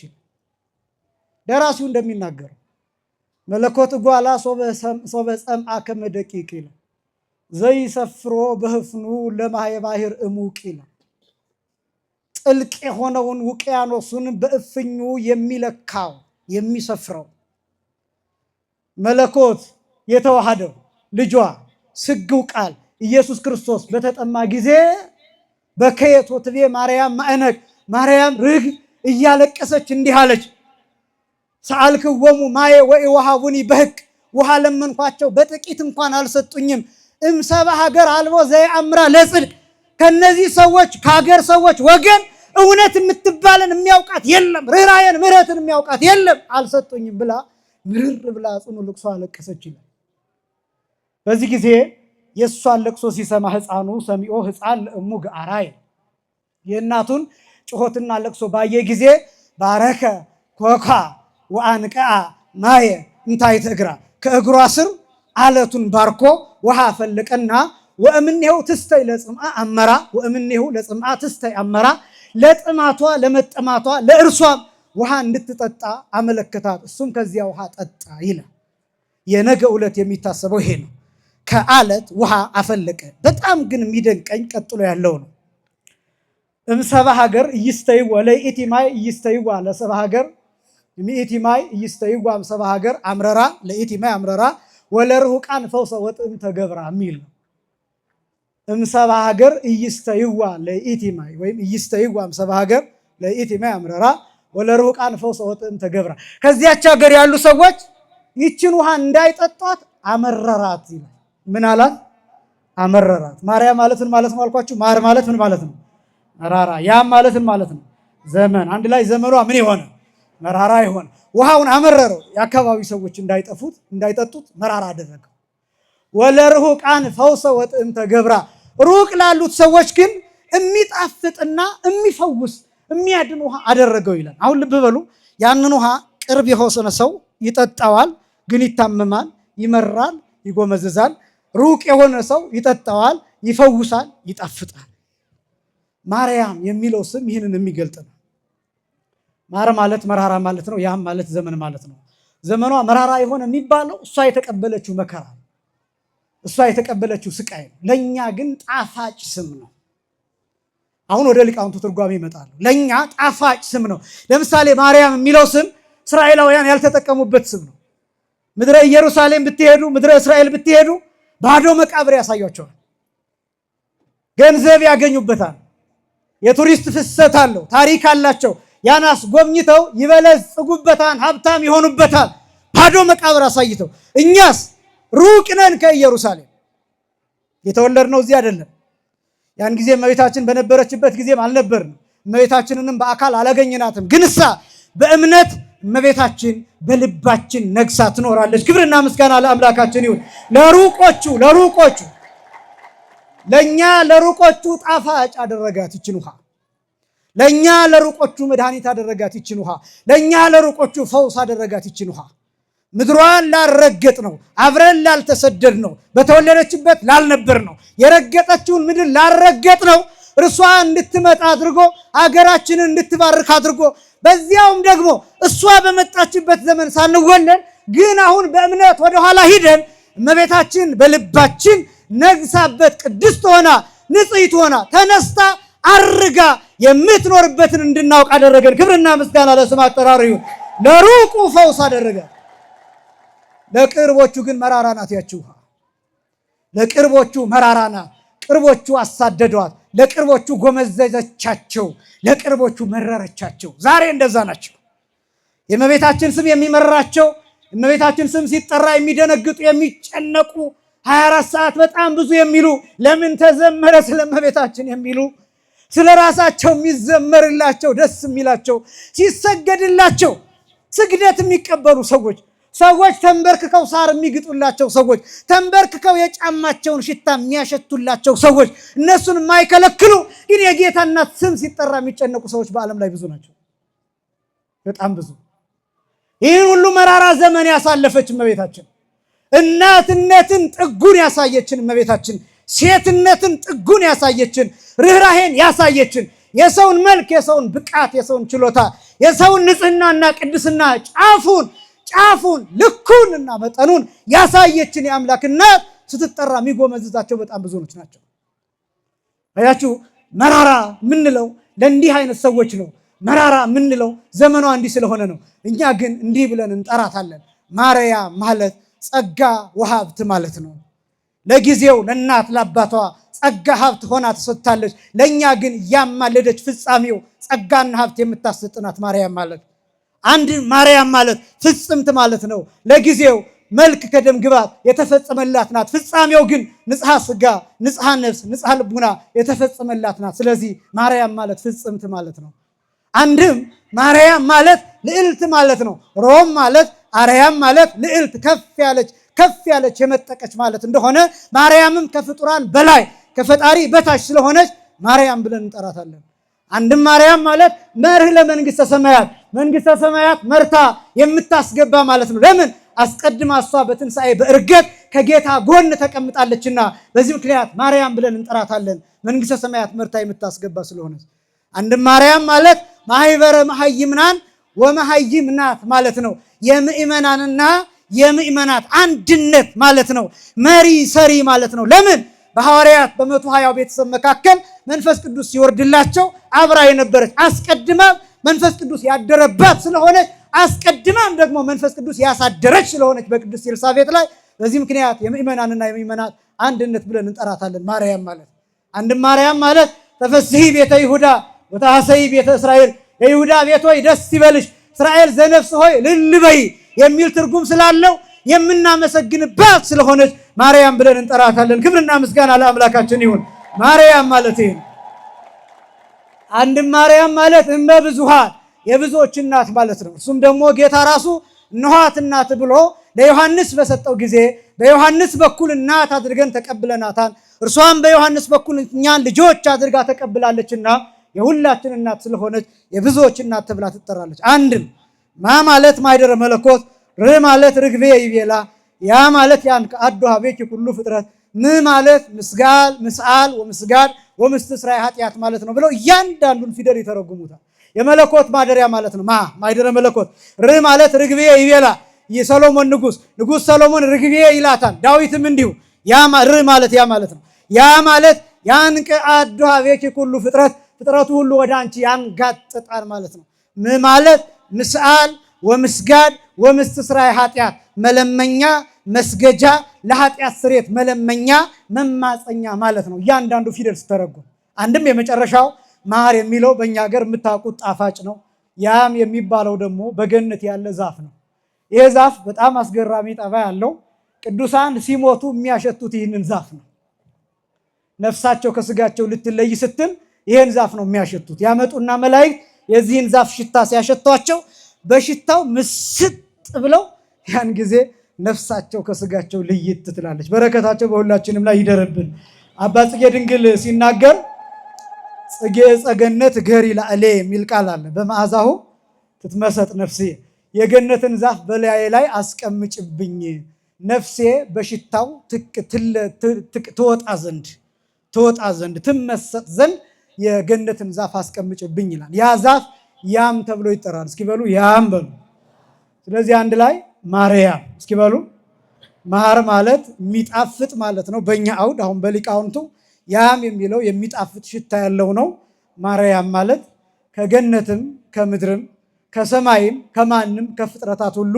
ደራሲው እንደሚናገረው መለኮት ጓላ ሶበ ጸምአ ከመ ደቂቅ ይላል ዘይሰፍሮ በህፍኑ ለማየ ባሕር እሙቅ ይላል። ጥልቅ የሆነውን ውቅያኖሱን በእፍኙ የሚለካው የሚሰፍረው መለኮት የተዋሃደው ልጇ ስግው ቃል ኢየሱስ ክርስቶስ በተጠማ ጊዜ በከየት ወትቤ ማርያም ማዕነቅ ማርያም ርግብ እያለቀሰች እንዲህ አለች፣ ሰአልክዎሙ ማየ ወኢወሃቡኒ በሕቅ ውሃ ለመንኳቸው በጥቂት እንኳን አልሰጡኝም። እምሰባ ሀገር አልቦ ዘየአምራ ለጽድቅ ከነዚህ ሰዎች ከሀገር ሰዎች ወገን እውነት የምትባለን የሚያውቃት የለም፣ ርኅራኄን ምሕረትን የሚያውቃት የለም፣ አልሰጡኝም ብላ ምርር ብላ ጽኑ ልቅሶ አለቀሰች ይላል። በዚህ ጊዜ የእሷን ለቅሶ ሲሰማ ሕፃኑ ሰሚኦ ሕፃን ለእሙ ገአራይ የእናቱን ጩኸትና ለቅሶ ባየ ጊዜ ባረከ ኮካ ወአንቀአ ማየ እንታይተ እግራ ከእግሯ ስር አለቱን ባርኮ ውሃ ፈለቀና ወእምኔሁ ትስተይ ለጽምአ አመራ ወእምኔሁ ለጽምአ ትስተይ አመራ ለጥማቷ ለመጠማቷ ለእርሷም ውሃ እንድትጠጣ አመለከታት። እሱም ከዚያ ውሃ ጠጣ ይላል። የነገ ዕለት የሚታሰበው ይሄ ነው። ከአለት ውሃ አፈለቀ። በጣም ግን የሚደንቀኝ ቀጥሎ ያለው ነው። እምሰባ ሀገር እይስተይዋ ለይእቲ ማይ እይስተይዋ ለሰባ ሀገር ሚእቲ ማይ እይስተይዋ እምሰባ ሀገር አምረራ ለይእቲ ማይ አምረራ ወለርሁቃን ፈውሰ ወጥም ተገብራ የሚል ነው። እምሰባ ሀገር እይስተይዋ ለይእቲ ማይ ወይም እይስተይዋ እምሰባ ሀገር ለይእቲ ማይ አምረራ ወለርሁቃን ፈውሰ ወጥም ተገብራ ከዚያች ሀገር ያሉ ሰዎች ይችን ውሃ እንዳይጠጧት አመረራት ይላል። ምን አላት? አመረራት። ማርያም ማለት ምን ማለት ነው አልኳችሁ? ማር ማለት ምን ማለት ነው? መራራ። ያም ማለት ምን ማለት ነው? ዘመን። አንድ ላይ ዘመኗ ምን የሆነ መራራ የሆነ ውሃውን አመረረው። የአካባቢ ሰዎች እንዳይጠጡት መራራ አደረገው። ወለርሁቃን ፈውሰ ወጥዕም ተገብራ ሩቅ ላሉት ሰዎች ግን የሚጣፍጥና የሚፈውስ የሚያድን ውሃ አደረገው ይላል። አሁን ልብ በሉ። ያንን ውሃ ቅርብ የሆነ ሰው ይጠጣዋል፣ ግን ይታመማል፣ ይመራል፣ ይጎመዝዛል። ሩቅ የሆነ ሰው ይጠጣዋል፣ ይፈውሳል፣ ይጣፍጣል። ማርያም የሚለው ስም ይህንን የሚገልጥ ነው። ማር ማለት መራራ ማለት ነው። ያም ማለት ዘመን ማለት ነው። ዘመኗ መራራ የሆነ የሚባለው እሷ የተቀበለችው መከራ ነው፣ እሷ የተቀበለችው ስቃይ ነው። ለእኛ ግን ጣፋጭ ስም ነው። አሁን ወደ ሊቃውንቱ ትርጓሜ ይመጣሉ። ለእኛ ጣፋጭ ስም ነው። ለምሳሌ ማርያም የሚለው ስም እስራኤላውያን ያልተጠቀሙበት ስም ነው። ምድረ ኢየሩሳሌም ብትሄዱ፣ ምድረ እስራኤል ብትሄዱ ባዶ መቃብር ያሳያቸዋል። ገንዘብ ያገኙበታል። የቱሪስት ፍሰት አለው፣ ታሪክ አላቸው። ያናስ ጎብኝተው ይበለጽጉበታል፣ ሀብታም ይሆኑበታል። ባዶ መቃብር አሳይተው። እኛስ ሩቅ ነን ከኢየሩሳሌም። የተወለድነው እዚህ አይደለም። ያን ጊዜ እመቤታችን በነበረችበት ጊዜም አልነበርንም። እመቤታችንንም በአካል አላገኘናትም። ግንሳ በእምነት እመቤታችን በልባችን ነግሳ ትኖራለች። ክብርና ምስጋና ለአምላካችን ይሁን። ለሩቆቹ ለእኛ ለሩቆቹ ጣፋጭ አደረጋት ይችን ውሃ። ለእኛ ለሩቆቹ መድኃኒት አደረጋት ይችን ውሃ። ለእኛ ለሩቆቹ ፈውስ አደረጋት ይችን ውሃ። ምድሯን ላልረገጥ ነው፣ አብረን ላልተሰደድ ነው፣ በተወለደችበት ላልነበር ነው፣ የረገጠችውን ምድር ላልረገጥ ነው። እርሷ እንድትመጣ አድርጎ አገራችንን እንድትባርክ አድርጎ በዚያውም ደግሞ እሷ በመጣችበት ዘመን ሳንወለድ ግን አሁን በእምነት ወደኋላ ሂደን እመቤታችን በልባችን ነግሳበት ቅድስት ሆና ንጽሕት ሆና ተነስታ አርጋ የምትኖርበትን እንድናውቅ አደረገን። ክብርና ምስጋና ለስም አጠራሩ ይሁን። ለሩቁ ፈውስ አደረገ፣ ለቅርቦቹ ግን መራራ ናት ያቺ ውሃ። ለቅርቦቹ መራራ ናት። ቅርቦቹ አሳደዷት፣ ለቅርቦቹ ጎመዘዘቻቸው፣ ለቅርቦቹ መረረቻቸው። ዛሬ እንደዛ ናቸው። የእመቤታችን ስም የሚመራቸው እመቤታችን ስም ሲጠራ የሚደነግጡ የሚጨነቁ 24 ሰዓት በጣም ብዙ የሚሉ ለምን ተዘመረ ስለ እመቤታችን የሚሉ ስለ ራሳቸው የሚዘመርላቸው ደስ የሚላቸው ሲሰገድላቸው ስግደት የሚቀበሉ ሰዎች ተንበርክከው ሳር የሚግጡላቸው ሰዎች ተንበርክከው የጫማቸውን ሽታ የሚያሸቱላቸው ሰዎች እነሱን የማይከለክሉ ግን የጌታ እናት ስም ሲጠራ የሚጨነቁ ሰዎች በዓለም ላይ ብዙ ናቸው፣ በጣም ብዙ። ይህን ሁሉ መራራ ዘመን ያሳለፈች እመቤታችን፣ እናትነትን ጥጉን ያሳየችን እመቤታችን፣ ሴትነትን ጥጉን ያሳየችን፣ ርኅራሄን ያሳየችን፣ የሰውን መልክ፣ የሰውን ብቃት፣ የሰውን ችሎታ፣ የሰውን ንጽህናና ቅድስና ጫፉን ልኩንና መጠኑን ያሳየችን የአምላክ እናት ስትጠራ የሚጎመዝዛቸው በጣም ብዙዎች ናቸው። አያችሁ፣ መራራ ምንለው ለእንዲህ አይነት ሰዎች ነው። መራራ ምንለው ዘመኗ እንዲህ ስለሆነ ነው። እኛ ግን እንዲህ ብለን እንጠራታለን። ማርያም ማለት ጸጋ ወሀብት ማለት ነው። ለጊዜው ለእናት ለአባቷ ጸጋ ሀብት ሆና ተሰጥታለች። ለእኛ ግን ያማለደች ፍጻሜው ጸጋና ሀብት የምታሰጥናት ማርያም ማለት አንድ ማርያም ማለት ፍጽምት ማለት ነው። ለጊዜው መልክ ከደም ግባት የተፈጸመላት ናት። ፍጻሜው ግን ንጽሐ ስጋ፣ ንጽሐ ነፍስ፣ ንጽሐ ልቡና የተፈጸመላት ናት። ስለዚህ ማርያም ማለት ፍጽምት ማለት ነው። አንድም ማርያም ማለት ልዕልት ማለት ነው። ሮም ማለት አርያም ማለት ልዕልት ከፍ ያለች የመጠቀች ማለት እንደሆነ ማርያምም ከፍጡራን በላይ ከፈጣሪ በታች ስለሆነች ማርያም ብለን እንጠራታለን። አንድም ማርያም ማለት መርህ ለመንግስተ ሰማያት፣ መንግስተ ሰማያት መርታ የምታስገባ ማለት ነው። ለምን? አስቀድማ እሷ በትንሣኤ በእርገት ከጌታ ጎን ተቀምጣለችና በዚህ ምክንያት ማርያም ብለን እንጠራታለን። መንግስተ ሰማያት መርታ የምታስገባ ስለሆነ። አንድም ማርያም ማለት ማህበረ መሐይምናን ወመሐይምናት ማለት ነው። የምእመናንና የምእመናት አንድነት ማለት ነው። መሪ ሰሪ ማለት ነው። ለምን? በሐዋርያት በ120 ቤተሰብ መካከል መንፈስ ቅዱስ ሲወርድላቸው አብራ የነበረች አስቀድማ መንፈስ ቅዱስ ያደረባት ስለሆነች አስቀድማም ደግሞ መንፈስ ቅዱስ ያሳደረች ስለሆነች በቅድስት ኤልሳቤጥ ላይ በዚህ ምክንያት የምእመናንና የምእመናት አንድነት ብለን እንጠራታለን ማርያም ማለት። አንድም ማርያም ማለት ተፈስሒ ቤተ ይሁዳ ወታሐሰይ ቤተ እስራኤል፣ የይሁዳ ቤት ሆይ ደስ ይበልሽ፣ እስራኤል ዘነፍስ ሆይ እልል በይ የሚል ትርጉም ስላለው የምናመሰግንባት ስለሆነች ማርያም ብለን እንጠራታለን። ክብርና ምስጋና ለአምላካችን ይሁን። ማርያም ማለት ይሄ። አንድም ማርያም ማለት እመ ብዙኃን የብዙዎች እናት ማለት ነው። እሱም ደግሞ ጌታ ራሱ እነኋት እናት ብሎ ለዮሐንስ በሰጠው ጊዜ በዮሐንስ በኩል እናት አድርገን ተቀብለናታል። እርሷም በዮሐንስ በኩል እኛን ልጆች አድርጋ ተቀብላለችና የሁላችን እናት ስለሆነች የብዙዎች እናት ተብላ ትጠራለች። አንድም ማ ማለት ማይደረ መለኮት፣ ር ማለት ርግቤ ይቤላ፣ ያ ማለት ያን ከአዶ ሀቤኪ ኩሉ ፍጥረት፣ ም ማለት ምስአል ወምስጋድ ወምስትስራይ ኃጢአት ማለት ነው ብለው እያንዳንዱን ፊደል ይተረጉሙታል። የመለኮት ማደሪያ ማለት ነው። ማይደረ መለኮት። ር ማለት ርግቤ ይቤላ፣ የሰሎሞን ንጉሥ ሰሎሞን ርግቤ ይላታል። ዳዊትም እንዲሁ ር ማለት ያ ማለት ነው። ያ ማለት ያን ከአዶ ሀቤኪ ኩሉ ፍጥረቱ ሁሉ ወደ አንቺ ያንጋጥጣል ማለት ነው። ም ማለት ምስአል ወምስጋድ ወምስትስራይ ኃጢአት መለመኛ መስገጃ፣ ለኃጢአት ስሬት መለመኛ መማፀኛ ማለት ነው እያንዳንዱ ፊደል ስተረጎም። አንድም የመጨረሻው ማር የሚለው በእኛ ሀገር የምታውቁት ጣፋጭ ነው። ያም የሚባለው ደግሞ በገነት ያለ ዛፍ ነው። ይሄ ዛፍ በጣም አስገራሚ ጠባይ ያለው ቅዱሳን ሲሞቱ የሚያሸቱት ይህንን ዛፍ ነው። ነፍሳቸው ከስጋቸው ልትለይ ስትል ይህን ዛፍ ነው የሚያሸቱት። ያመጡና መላእክት የዚህን ዛፍ ሽታ ሲያሸቷቸው በሽታው ምስጥ ብለው ያን ጊዜ ነፍሳቸው ከስጋቸው ልይት ትላለች። በረከታቸው በሁላችንም ላይ ይደርብን። አባ ጽጌ ድንግል ሲናገር ጽጌ ጸገነት ገሪ ላዕሌ የሚል ቃል አለ። በመዓዛሁ ትትመሰጥ ነፍሴ፣ የገነትን ዛፍ በላዬ ላይ አስቀምጭብኝ፣ ነፍሴ በሽታው ትወጣ ዘንድ ትመሰጥ ዘንድ የገነትን ዛፍ አስቀምጭብኝ ይላል። ያ ዛፍ ያም ተብሎ ይጠራል። እስኪ በሉ ያም በሉ። ስለዚህ አንድ ላይ ማርያም እስኪ በሉ። ማር ማለት የሚጣፍጥ ማለት ነው በእኛ አውድ። አሁን በሊቃውንቱ ያም የሚለው የሚጣፍጥ ሽታ ያለው ነው። ማርያም ማለት ከገነትም ከምድርም ከሰማይም ከማንም ከፍጥረታት ሁሉ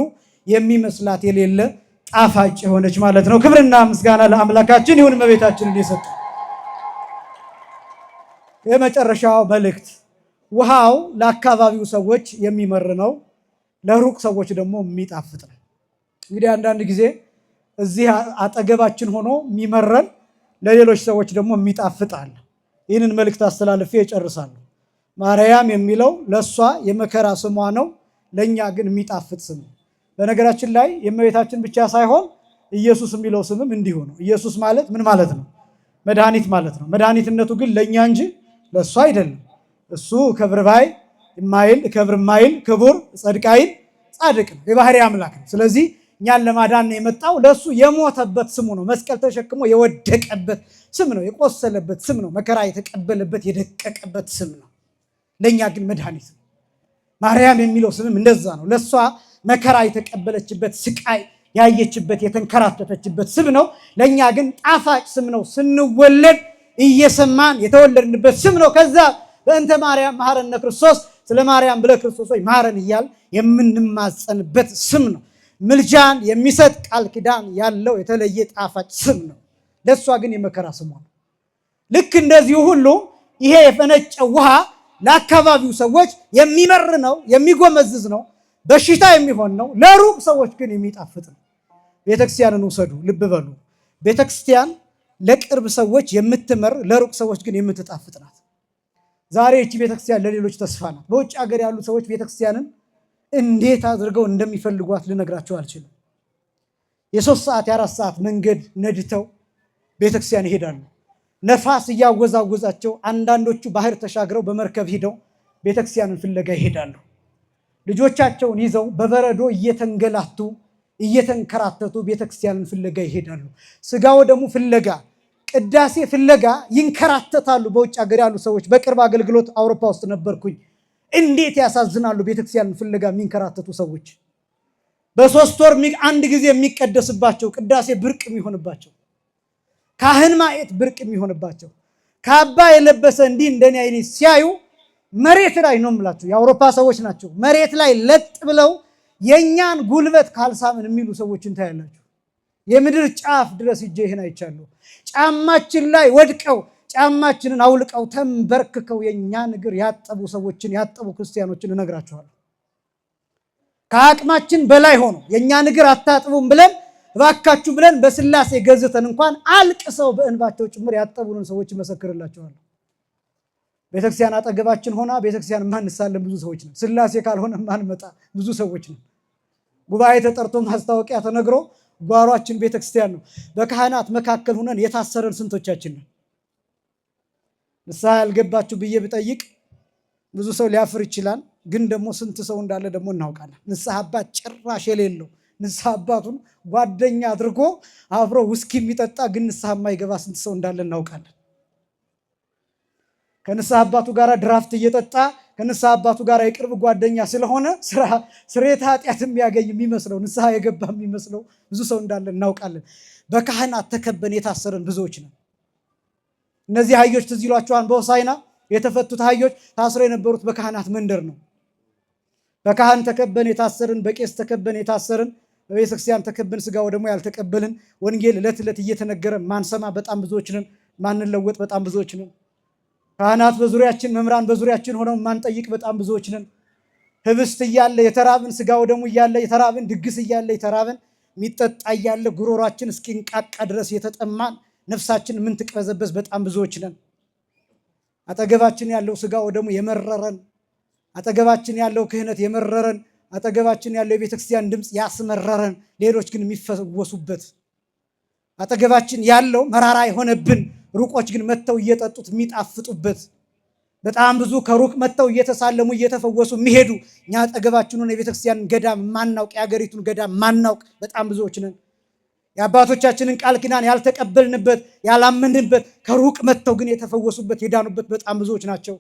የሚመስላት የሌለ ጣፋጭ የሆነች ማለት ነው። ክብርና ምስጋና ለአምላካችን ይሁን። እመቤታችንን የሰጠ የመጨረሻው መልእክት ውሃው ለአካባቢው ሰዎች የሚመር ነው። ለሩቅ ሰዎች ደግሞ የሚጣፍጥ ነው። እንግዲህ አንዳንድ ጊዜ እዚህ አጠገባችን ሆኖ የሚመረን ለሌሎች ሰዎች ደግሞ የሚጣፍጥ አለ። ይህንን መልእክት አስተላልፌ እጨርሳለሁ። ማርያም የሚለው ለእሷ የመከራ ስሟ ነው፣ ለእኛ ግን የሚጣፍጥ ስም ነው። በነገራችን ላይ የእመቤታችን ብቻ ሳይሆን ኢየሱስ የሚለው ስምም እንዲሁ ነው። ኢየሱስ ማለት ምን ማለት ነው? መድኃኒት ማለት ነው። መድኃኒትነቱ ግን ለእኛ እንጂ ለእሱ አይደለም። እሱ ክብር ባይ የማይል ክብር የማይል ክቡር ጸድቃይን ጻድቅ ነው፣ የባህሪ አምላክ ነው። ስለዚህ እኛን ለማዳን ነው የመጣው። ለእሱ የሞተበት ስሙ ነው። መስቀል ተሸክሞ የወደቀበት ስም ነው። የቆሰለበት ስም ነው። መከራ የተቀበለበት የደቀቀበት ስም ነው። ለእኛ ግን መድኃኒት ነው። ማርያም የሚለው ስምም እንደዛ ነው። ለእሷ መከራ የተቀበለችበት ስቃይ ያየችበት የተንከራተተችበት ስም ነው። ለእኛ ግን ጣፋጭ ስም ነው። ስንወለድ እየሰማን የተወለድንበት ስም ነው። ከዛ በእንተ ማርያም መሐረነ ክርስቶስ፣ ስለ ማርያም ብለ ክርስቶስ ሆይ ማረን እያል የምንማጸንበት ስም ነው። ምልጃን የሚሰጥ ቃል ኪዳን ያለው የተለየ ጣፋጭ ስም ነው። ለእሷ ግን የመከራ ስሟ ነው። ልክ እንደዚሁ ሁሉ ይሄ የፈነጨው ውሃ ለአካባቢው ሰዎች የሚመር ነው፣ የሚጎመዝዝ ነው፣ በሽታ የሚሆን ነው። ለሩቅ ሰዎች ግን የሚጣፍጥ ነው። ቤተክርስቲያንን ውሰዱ፣ ልብ በሉ። ቤተክርስቲያን ለቅርብ ሰዎች የምትመር ለሩቅ ሰዎች ግን የምትጣፍጥ ናት። ዛሬ እቺ ቤተክርስቲያን ለሌሎች ተስፋ ናት። በውጭ ሀገር ያሉ ሰዎች ቤተክርስቲያንን እንዴት አድርገው እንደሚፈልጓት ልነግራቸው አልችልም። የ3 ሰዓት የ4 ሰዓት መንገድ ነድተው ቤተክርስቲያን ይሄዳሉ። ነፋስ እያወዛወዛቸው፣ አንዳንዶቹ ባህር ተሻግረው በመርከብ ሂደው ቤተክርስቲያንን ፍለጋ ይሄዳሉ። ልጆቻቸውን ይዘው በበረዶ እየተንገላቱ እየተንከራተቱ ቤተክርስቲያንን ፍለጋ ይሄዳሉ። ስጋው ደግሞ ፍለጋ፣ ቅዳሴ ፍለጋ ይንከራተታሉ። በውጭ ሀገር ያሉ ሰዎች በቅርብ አገልግሎት አውሮፓ ውስጥ ነበርኩኝ። እንዴት ያሳዝናሉ! ቤተክርስቲያንን ፍለጋ የሚንከራተቱ ሰዎች በ3 ወር አንድ ጊዜ የሚቀደስባቸው ቅዳሴ ብርቅ የሚሆንባቸው፣ ካህን ማየት ብርቅ የሚሆንባቸው፣ ካባ የለበሰ እንዲህ እንደኔ አይነት ሲያዩ መሬት ላይ ነው የምላቸው፣ የአውሮፓ ሰዎች ናቸው። መሬት ላይ ለጥ ብለው የኛን ጉልበት ካልሳምን የሚሉ ሰዎችን ታያላችሁ። የምድር ጫፍ ድረስ ሂጄ ይህን አይቻለሁ። ጫማችን ላይ ወድቀው ጫማችንን አውልቀው ተንበርክከው የኛን እግር ያጠቡ ሰዎችን ያጠቡ ክርስቲያኖችን እነግራችኋለሁ። ከአቅማችን በላይ ሆኖ የኛን እግር አታጥቡም ብለን እባካችሁ ብለን በስላሴ ገዝተን እንኳን አልቅሰው በእንባቸው ጭምር ያጠቡንን ሰዎች እመሰክርላችኋለሁ። ቤተክርስቲያን አጠገባችን ሆና ቤተክርስቲያን ማንሳለን ብዙ ሰዎች ነው። ስላሴ ካልሆነ ማንመጣ ብዙ ሰዎች ነው። ጉባኤ ተጠርቶ ማስታወቂያ ተነግሮ ጓሯችን ቤተክርስቲያን ነው። በካህናት መካከል ሆነን የታሰረን ስንቶቻችን ነው? ንስሐ ያልገባችሁ ብዬ ብጠይቅ ብዙ ሰው ሊያፍር ይችላል። ግን ደግሞ ስንት ሰው እንዳለ ደግሞ እናውቃለን። ንስሐ አባት ጭራሽ የሌለው ንስሐ አባቱን ጓደኛ አድርጎ አብሮ ውስኪ የሚጠጣ ግን ንስሐ የማይገባ ስንት ሰው እንዳለ እናውቃለን። ከንስሐ አባቱ ጋር ድራፍት እየጠጣ ከንስሐ አባቱ ጋር የቅርብ ጓደኛ ስለሆነ ስርየተ ኃጢአት የሚያገኝ የሚመስለው ንስሐ የገባ የሚመስለው ብዙ ሰው እንዳለ እናውቃለን። በካህናት ተከበን የታሰረን ብዙዎች ነው። እነዚህ አህዮች ትዝ ይሏቸዋል። በሆሳዕና የተፈቱት አህዮች ታስረው የነበሩት በካህናት መንደር ነው። በካህን ተከበን የታሰርን፣ በቄስ ተከበን የታሰርን፣ በቤተክርስቲያን ተከበን ስጋው ደግሞ ያልተቀበልን፣ ወንጌል ዕለት ዕለት እየተነገረ ማንሰማ በጣም ብዙዎች ነን። ማንለወጥ በጣም ብዙዎች ነን። ካህናት በዙሪያችን፣ መምህራን በዙሪያችን ሆነው ማንጠይቅ በጣም ብዙዎች ነን። ህብስት እያለ የተራብን፣ ስጋው ደግሞ እያለ የተራብን፣ ድግስ እያለ የተራብን፣ የሚጠጣ እያለ ጉሮሯችን እስኪንቃቃ ድረስ የተጠማን፣ ነፍሳችን ምን ትቅበዘበዝ በጣም ብዙዎች ነን። አጠገባችን ያለው ስጋው ደግሞ የመረረን፣ አጠገባችን ያለው ክህነት የመረረን፣ አጠገባችን ያለው የቤተክርስቲያን ድምፅ ያስመረረን፣ ሌሎች ግን የሚፈወሱበት፣ አጠገባችን ያለው መራራ የሆነብን፣ ሩቆች ግን መጥተው እየጠጡት የሚጣፍጡበት፣ በጣም ብዙ ከሩቅ መጥተው እየተሳለሙ እየተፈወሱ የሚሄዱ፣ እኛ አጠገባችንን የቤተክርስቲያን ገዳም ማናውቅ፣ የሀገሪቱን ገዳም ማናውቅ በጣም ብዙዎች ነን። የአባቶቻችንን ቃል ኪዳን ያልተቀበልንበት ያላመንበት፣ ከሩቅ መጥተው ግን የተፈወሱበት የዳኑበት በጣም ብዙዎች ናቸው።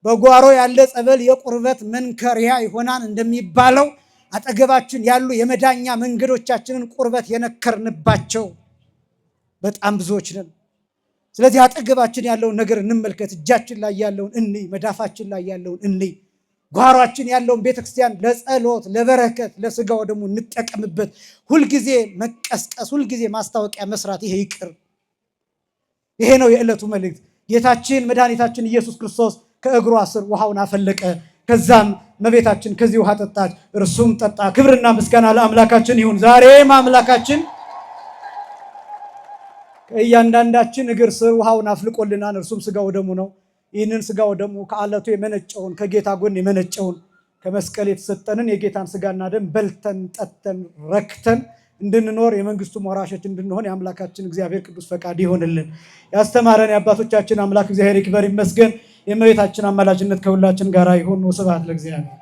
በጓሮ ያለ ጸበል የቁርበት መንከሪያ ይሆናል እንደሚባለው አጠገባችን ያሉ የመዳኛ መንገዶቻችንን ቁርበት የነከርንባቸው በጣም ብዙዎች ነን። ስለዚህ አጠገባችን ያለውን ነገር እንመልከት። እጃችን ላይ ያለውን እንይ፣ መዳፋችን ላይ ያለውን እንይ። ጓሯችን ያለውን ቤተክርስቲያን ለጸሎት ለበረከት ለስጋው ደግሞ እንጠቀምበት። ሁልጊዜ መቀስቀስ፣ ሁልጊዜ ማስታወቂያ መስራት ይሄ ይቅር። ይሄ ነው የዕለቱ መልእክት። ጌታችን መድኃኒታችን ኢየሱስ ክርስቶስ ከእግሯ ስር ውሃውን አፈለቀ። ከዛም እመቤታችን ከዚህ ውሃ ጠጣች፣ እርሱም ጠጣ። ክብርና ምስጋና ለአምላካችን ይሁን። ዛሬም አምላካችን ከእያንዳንዳችን እግር ስር ውሃውን አፍልቆልናል። እርሱም ስጋው ደሙ ነው። ይህንን ስጋው ደሙ ከአለቱ የመነጨውን ከጌታ ጎን የመነጨውን ከመስቀል የተሰጠንን የጌታን ስጋና ደም በልተን ጠጥተን ረክተን እንድንኖር የመንግስቱ ወራሾች እንድንሆን የአምላካችን እግዚአብሔር ቅዱስ ፈቃድ ይሆንልን። ያስተማረን የአባቶቻችን አምላክ እግዚአብሔር ይክበር ይመስገን። የእመቤታችን አማላጅነት ከሁላችን ጋር ይሁን። ወስብሐት ለእግዚአብሔር።